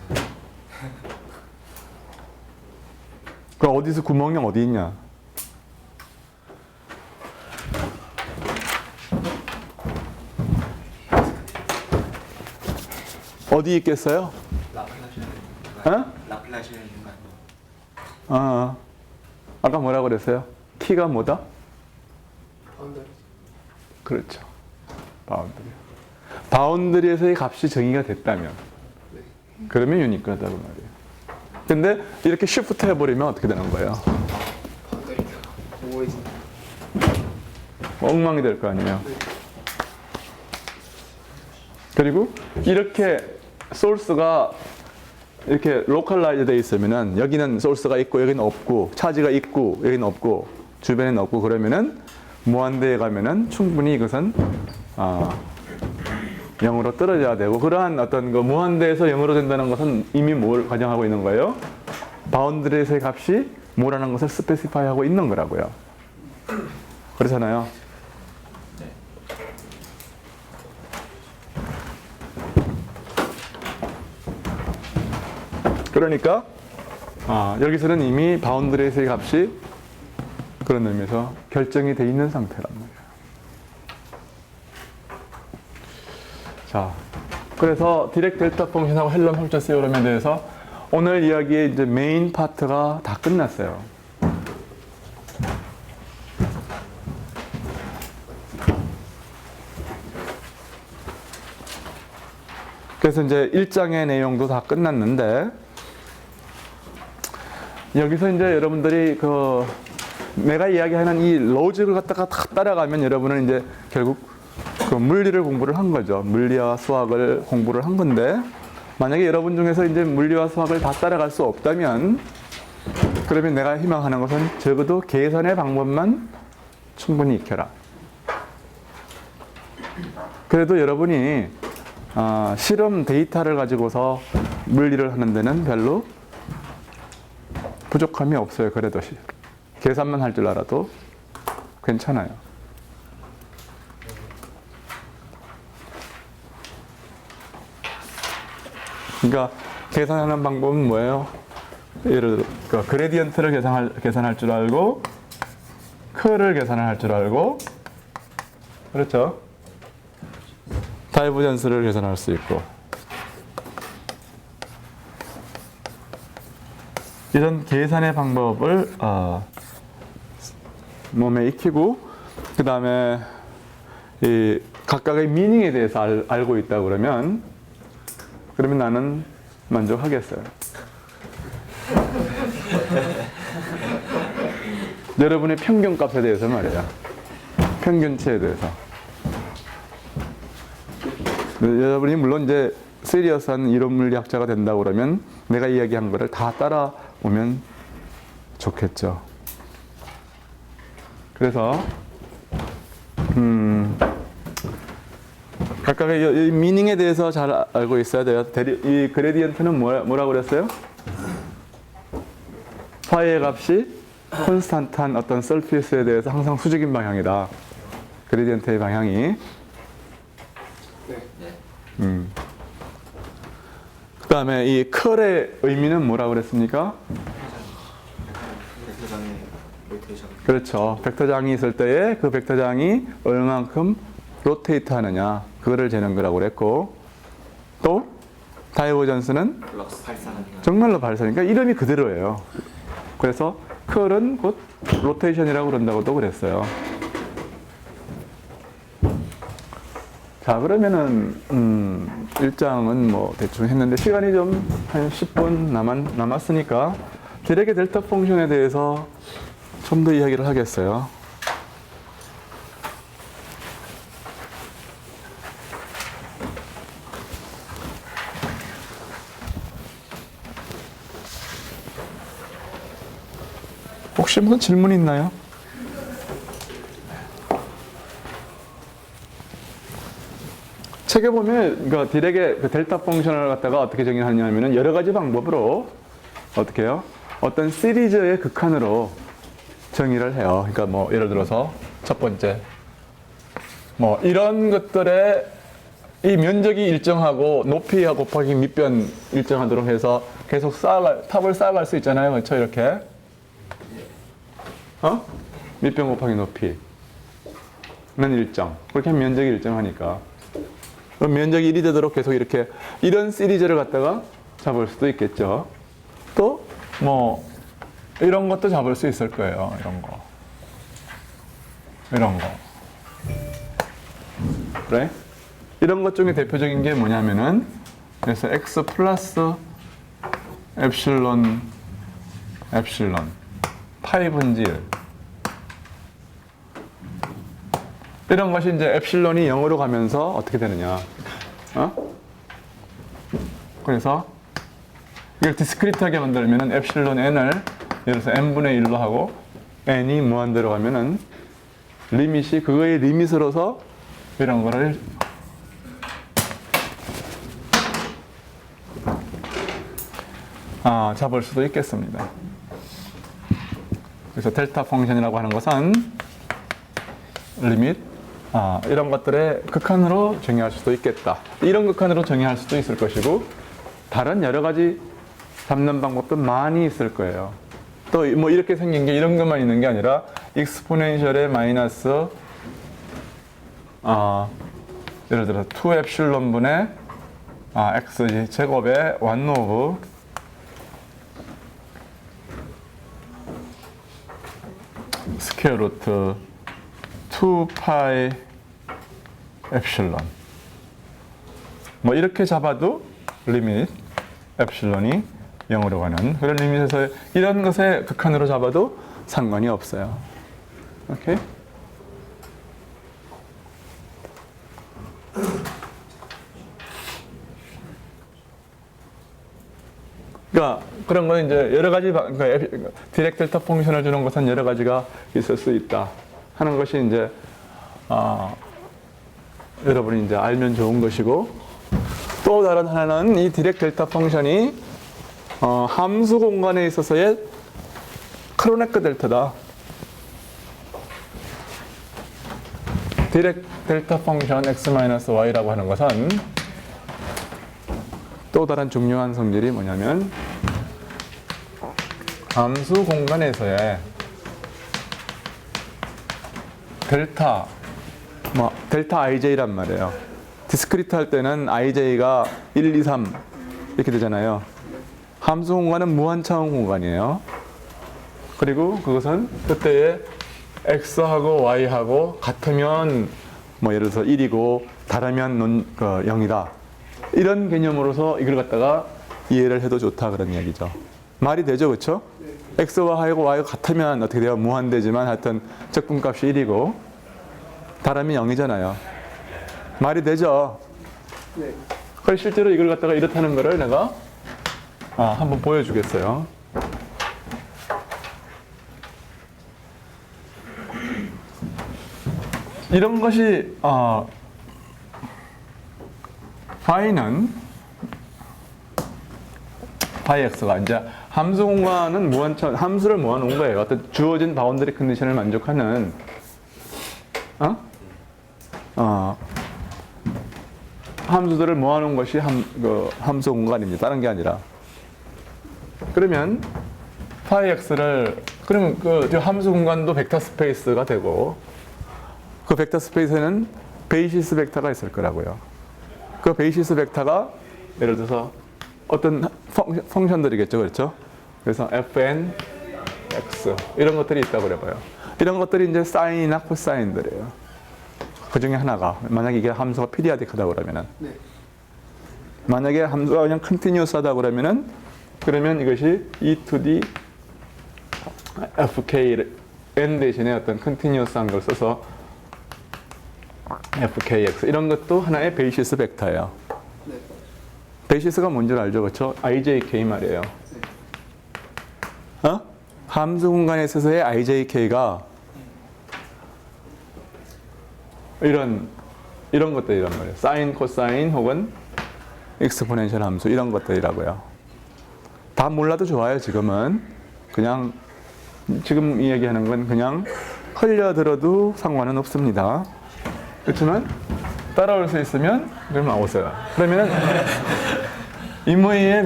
그럼 어디서 구멍이 어디 있냐? 어디 있겠어요? 라플라시아는 아까 뭐라고 그랬어요? 키가 뭐다? 바운더리. 그렇죠. 바운드리. 바운드리에서의 값이 정의가 됐다면 그러면 유니크하다고 말이에요. 근데 이렇게 쉬프트 해버리면 어떻게 되는 거예요? 바운더리가 모호해진다. 엉망이 될 거 아니에요. 그리고 이렇게 소스가 이렇게 로컬라이즈 돼 있으면은 여기는 소스가 있고 여기는 없고 차지가 있고 여기는 없고 주변에는 없고 그러면은 무한대에 가면은 충분히 이것은 0으로 떨어져야 되고 그러한 어떤 그 무한대에서 0으로 된다는 것은 이미 뭘 가정하고 있는 거예요? 바운드리에서의 값이 뭐라는 것을 스페시파이 하고 있는 거라고요. 그렇잖아요. 그러니까 여기서는 이미 바운드리에서의 값이 그런 의미에서 결정이 돼 있는 상태란 말이에요. 자, 그래서 디렉 델타 펑션하고 헬럼 홀처 세오럼에 대해서 오늘 이야기의 이제 메인 파트가 다 끝났어요. 그래서 이제 1장의 내용도 다 끝났는데 여기서 이제 여러분들이 그 내가 이야기하는 이 로직을 갖다가 다 따라가면 여러분은 이제 결국 그 물리를 공부를 한 거죠. 물리와 수학을 공부를 한 건데 만약에 여러분 중에서 이제 물리와 수학을 다 따라갈 수 없다면 그러면 내가 희망하는 것은 적어도 계산의 방법만 충분히 익혀라. 그래도 여러분이 실험 데이터를 가지고서 물리를 하는 데는 별로 부족함이 없어요. 그래도 계산만 할 줄 알아도 괜찮아요. 그러니까 계산하는 방법은 뭐예요? 예를 들어 그레디언트를 계산할 줄 알고 커를 계산할 줄 알고 그렇죠? 다이버전스를 계산할 수 있고 이런 계산의 방법을 몸에 익히고 그 다음에 이 각각의 미닝에 대해서 알고 있다 그러면 나는 만족하겠어요. 여러분의 평균값에 대해서 말이에요. 평균치에 대해서. 여러분이 물론 이제 시리어스한 이론 물리학자가 된다 그러면 내가 이야기한 거를 다 따라오면 좋겠죠. 그래서 각각의 이 미닝에 대해서 잘 알고 있어야 돼요. 이 그레디언트는 뭐라고 그랬어요? 파이의 값이 콘스탄트한 어떤 서피스에 대해서 항상 수직인 방향이다. 그레디언트의 방향이. 그 다음에 이 컬의 의미는 뭐라고 그랬습니까? 벡터장의 로테이션. 그렇죠. 벡터장이 있을 때에 그 벡터장이 얼만큼 로테이트 하느냐 그거를 재는 거라고 그랬고 또 다이버전스는 플럭스 발산하는 정말로 발사니까 이름이 그대로예요. 그래서 컬은 곧 로테이션이라고 그런다고도 그랬어요. 자 그러면은 1장은 뭐 대충 했는데 시간이 좀 한 10분 남았으니까 디렉의 델타 펑션에 대해서 좀 더 이야기를 하겠어요. 혹시 무슨 질문 있나요? 책에 보면 그러니까 디렉의 그 델타 펑션을 갖다가 어떻게 정의하냐면은 여러 가지 방법으로 어떻게 해요? 어떤 시리즈의 극한으로 정의를 해요. 그러니까 뭐 예를 들어서 첫 번째 뭐 이런 것들의 이 면적이 일정하고 높이와 곱하기 밑변 일정하도록 해서 계속 탑을 쌓아갈 수 있잖아요. 그렇죠? 이렇게 밑변 곱하기 높이는 일정. 그렇게 하면 면적이 일정하니까. 그럼 면적이 1이 되도록 계속 이렇게 이런 시리즈를 갖다가 잡을 수도 있겠죠. 또 뭐 이런 것도 잡을 수 있을 거예요. 이런 거. 그래? 이런 것 중에 대표적인 게 뭐냐면은 그래서 x 플러스 엡실론 파이 분지 1 이런 것이 이제 엡실론이 0으로 가면서 어떻게 되느냐. 그래서 이걸 디스크리트하게 만들면은 엡실론 n을 예를 들어서 n분의 1로 하고 n이 무한대로 가면은 리밋이 그거의 리밋으로서 이런 거를 잡을 수도 있겠습니다. 그래서 델타 펑션이라고 하는 것은 리밋 이런 것들의 극한으로 정의할 수도 있겠다. 이런 극한으로 정의할 수도 있을 것이고 다른 여러 가지 잡는 방법도 많이 있을 거예요. 또 뭐 이렇게 생긴 게 이런 것만 있는 게 아니라 익스포넨셜의 마이너스 예를 들어 2 엡실론 분의 x 제곱의 1 오브 스퀘어 루트 2파이 엡실론 뭐 이렇게 잡아도 리밋 엡실론이 0으로 가는 그런 리밋에서 이런 것에 극한으로 잡아도 상관이 없어요. 오케이? 그러니까 그런 건 이제 여러 가지 그러니까 디렉 델타 펑션을 주는 것은 여러 가지가 있을 수 있다 하는 것이 이제 여러분이 이제 알면 좋은 것이고, 또 다른 하나는 이 디렉 델타 펑션이 함수 공간에 있어서의 크로네크 델타다. 디렉 델타 펑션 x-y라고 하는 것은 또 다른 중요한 성질이 뭐냐면 함수 공간에서의 델타 ij란 말이에요. 디스크리트 할 때는 ij가 1, 2, 3 이렇게 되잖아요. 함수 공간은 무한차원 공간이에요. 그리고 그것은 그때의 x하고 y하고 같으면 뭐 예를 들어서 1이고 다르면 0이다. 이런 개념으로서 이걸 갖다가 이해를 해도 좋다 그런 이야기죠. 말이 되죠, 그렇죠? x와 y가 같으면 어떻게 돼요? 무한대지만 하여튼 적분값이 1이고 다르면 0이잖아요. 말이 되죠? 네. 그래서 실제로 이걸 갖다가 이렇다는 거를 내가 한번 보여주겠어요. 이런 것이 phi x가 이제 함수 공간은 무한차원 함수를 모아놓은 거예요. 어떤 주어진 바운더리 컨디션을 만족하는 함수들을 모아놓은 것이 함수 공간입니다. 다른 게 아니라. 그러면 phi x를 그러면 그 함수 공간도 벡터 스페이스가 되고 그 벡터 스페이스에는 베이시스 벡터가 있을 거라고요. 그 베이시스 벡터가 예를 들어서 어떤 펑션들이겠죠, 그렇죠? 그래서 fn x 이런 것들이 있다고 그래봐요. 이런 것들이 이제 사인이나 코사인들이에요. 그 중에 하나가 만약에 이게 함수가 피리아딕하다 그러면은 네. 만약에 함수가 그냥 컨티뉴어스하다 그러면은 그러면 이것이 e to the fk n 대신에 어떤 컨티뉴어스한 걸 써서 fkx 이런 것도 하나의 베이시스 벡터예요. 네. 베이시스가 뭔지 알죠, 그렇죠? ijk 말이에요. 함수 공간에 있어서의 ijk가 이런 것들이란 말이에요. 사인, 코사인 혹은 익스포넨셜 함수 이런 것들이라고요. 다 몰라도 좋아요. 지금은 그냥 지금 이야기하는 건 그냥 흘려들어도 상관은 없습니다. 그렇지만 따라올 수 있으면 그러면 오세요. 그러면은 이모의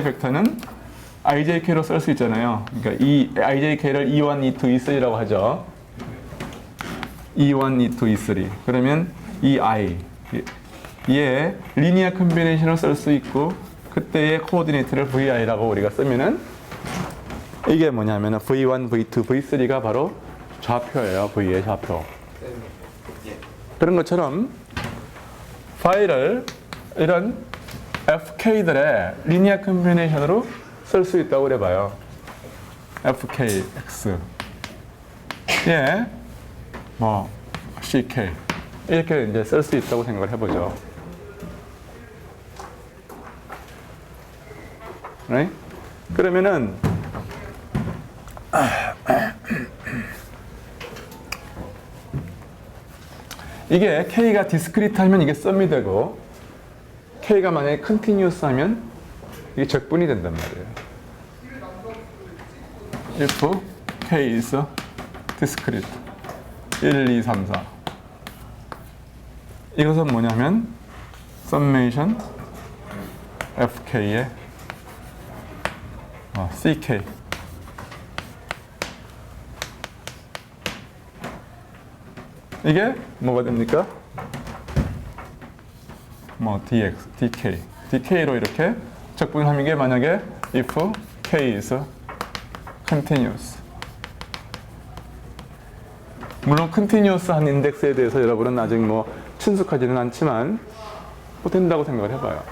벡터는 ijk로 쓸 수 있잖아요. 그러니까 이 ijk를 e1, e2, e3라고 하죠. e1, e2, e3. 그러면 이 i 얘 리니어 컨비네이션을 쓸 수 있고 그때의 코오디네이트를 vi라고 우리가 쓰면은 이게 뭐냐면은 v1, v2, v3가 바로 좌표예요. v의 좌표. 그런 것처럼 파일을 이런 fk들의 리니어 컨비네이션으로 쓸 수 있다고 그래봐요. fkx 예, 뭐 ck 이렇게 이제 쓸 수 있다고 생각을 해보죠. right? 그러면은 이게 k가 디스크리트 하면 이게 썸이 되고 k가 만약에 컨티뉴어스 하면 이게 적분이 된단 말이에요. if k is discrete 1, 2, 3, 4 이것은 뭐냐면 summation fk의 ck 이게 뭐가 됩니까? 뭐 dx, dk로 이렇게 적분하면 이게 만약에 if k is continuous 물론 컨티뉴어스한 인덱스에 대해서 여러분은 아직 뭐 친숙하지는 않지만 뭐 된다고 생각을 해봐요.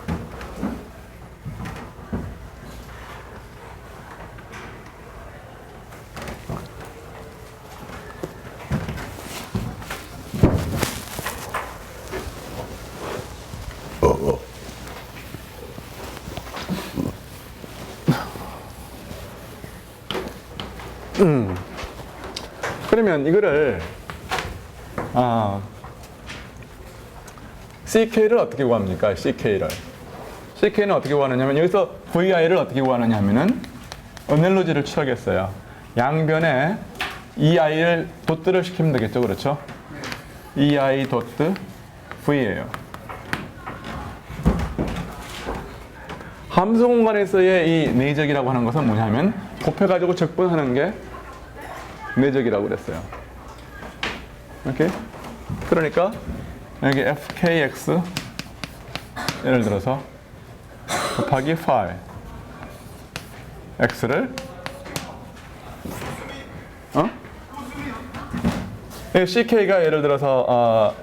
그러면 이거를 CK를 어떻게 구합니까? CK는 어떻게 구하느냐면 여기서 VI를 어떻게 구하느냐 하면은 어넬로지를 취하겠어요. 양변에 EI를 도트를 시키면 되겠죠. 그렇죠? EI 도트 V예요. 함수 공간에서의 이 내적이라고 하는 것은 뭐냐면 곱해가지고 적분하는 게 내적이라고 그랬어요. 오케이? 그러니까 여기 FKX 예를 들어서 곱하기 5 X를 CK가 예를 들어서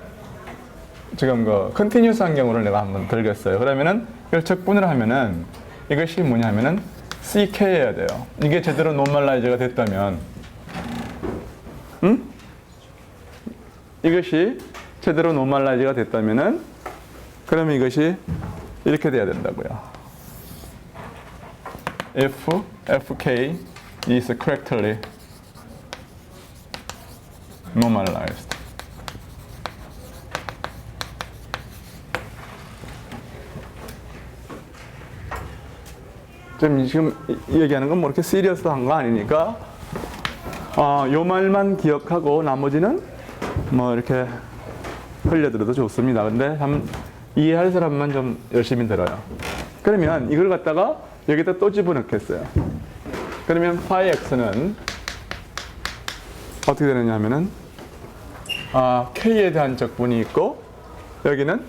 지금 그 컨티뉴스한 경우를 내가 한번 들겠어요. 그러면은 이걸 적분을 하면은 이것이 뭐냐면은 CK여야 돼요. 이게 제대로 노멀라이즈가 됐다면, 이것이 제대로 노멀라이즈가 됐다면은 그러면 이것이 이렇게 돼야 된다고요. If FK is correctly normalized. 지금 얘기하는 건 뭐 이렇게 시리어스한 거 아니니까 요 말만 기억하고 나머지는 뭐 이렇게 흘려들어도 좋습니다. 근데 한번 이해할 사람만 좀 열심히 들어요. 그러면 이걸 갖다가 여기다 또 집어넣겠어요. 그러면 파이 x는 어떻게 되느냐 하면은 k에 대한 적분이 있고 여기는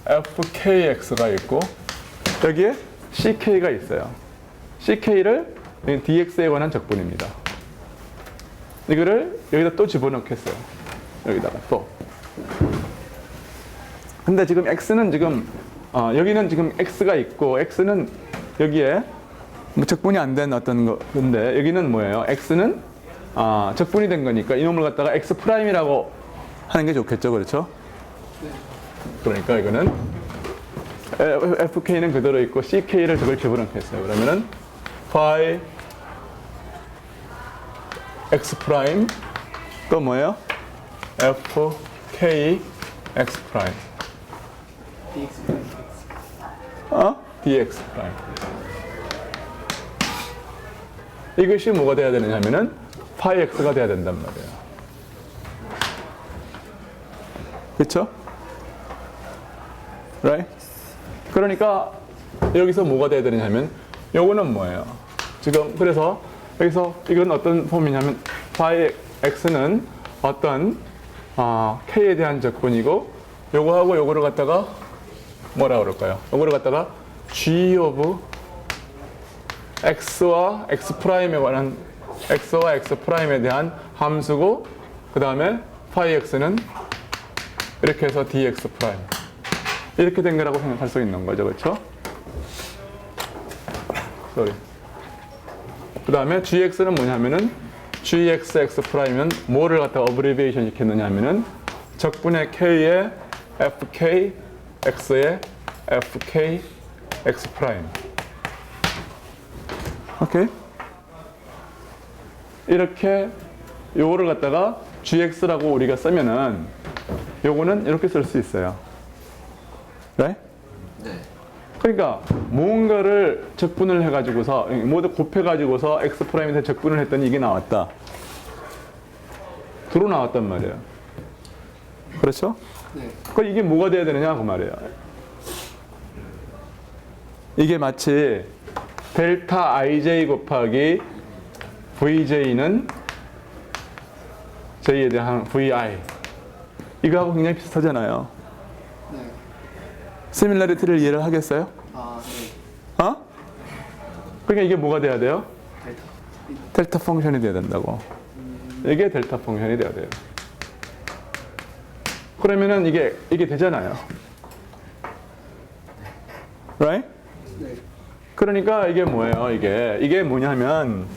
fkx가 있고 여기에 ck가 있어요. ck를 dx에 관한 적분입니다. 이거를 여기다 또 집어넣겠어요. 여기다가 또. 근데 지금 x는 지금 여기는 지금 x가 있고 x는 여기에 뭐 적분이 안 된 어떤 건데 여기는 뭐예요? x는 적분이 된 거니까 이놈을 갖다가 x 프라임이라고 하는 게 좋겠죠, 그렇죠? 그러니까 이거는 fk는 그대로 있고 ck를 저걸 집어넣겠어요. 그러면은 phi x 프라임 또 뭐예요? fk x 프라임 dx 프라임. 이것이 뭐가 돼야 되느냐 하면은 파이 x가 돼야 된단 말이에요. 그렇죠? Right? 그러니까 여기서 뭐가 돼야 되느냐 하면 요거는 뭐예요? 지금 그래서 여기서 이건 어떤 폼이냐면 파이 x는 어떤 k에 대한 적분이고 요거하고 요거를 갖다가 뭐라 그럴까요? 요거를 갖다가 g of x와 x 프라임에 관한 x와 x 프라임에 대한 함수고 그 다음에 파이 x는 이렇게 해서 dx 프라임 이렇게 된 거라고 생각할 수 있는 거죠, 그렇죠? 그 다음에 gx는 뭐냐면은 gxx 프라임은 뭐를 갖다가 어브리비에이션 시켰느냐 하면은 적분의 k의 fk x의 fk x 프라임. 오케이? 이렇게 요거를 갖다가 gx라고 우리가 쓰면은 요거는 이렇게 쓸 수 있어요. right? 네. 그러니까 뭔가를 적분을 해가지고서 모두 곱해가지고서 x 프라임에 대해 적분을 했더니 이게 나왔다. 도로 나왔단 말이에요. 그렇죠? 네. 그럼 이게 뭐가 돼야 되느냐 그 말이에요. 이게 마치 델타 ij 곱하기 vj는 j에 대한 vi 이거하고 굉장히 비슷하잖아요. 네. 시밀러리티를 이해를 하겠어요? 네. 그러니까 이게 뭐가 돼야 돼요? 델타. 델타 펑션이 돼야 된다고. 이게 델타 펑션이 돼야 돼요. 그러면은 이게 되잖아요. right? 네. 그러니까 이게 뭐예요? 이게 뭐냐면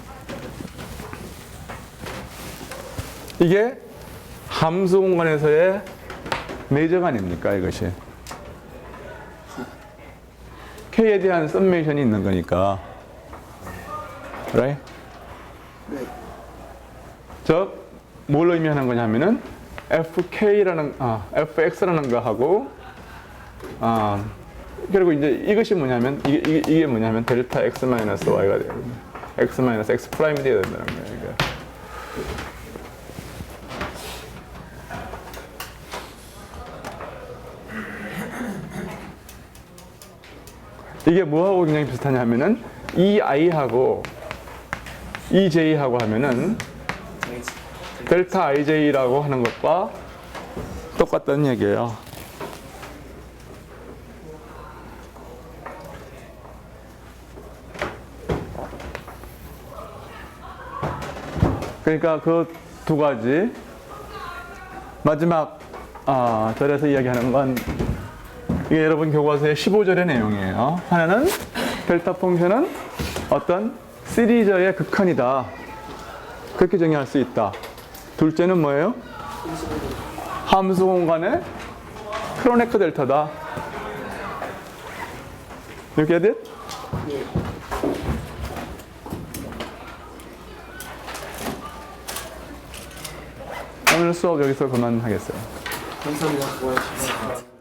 이게 함수 공간에서의 내적 아닙니까, 이것이? k에 대한 썸메이션이 있는 거니까. right? 네. 즉 뭘로 의미하는 거냐면은 fx라는 거하고 그리고 이제 이것이 뭐냐면 이게 뭐냐면 델타 x 마이너스 y가 돼요. x 마이너스 x 프라임이 되어야 된다는 거예요. 그러니까. 이게 뭐하고 굉장히 비슷하냐면은 이 i하고 이 j하고 하면은 델타 ij라고 하는 것과 똑같다는 얘기예요. 그러니까 그 두 가지 마지막 절에서 이야기하는 건 이게 여러분 교과서의 15절의 내용이에요. 하나는 델타 펑션은 어떤 시리즈의 극한이다. 그렇게 정의할 수 있다. 둘째는 뭐예요? 함수 공간의 크로네크 델타다. You get it? 오늘 수업 여기서 그만하겠어요. 감사합니다. 고맙습니다.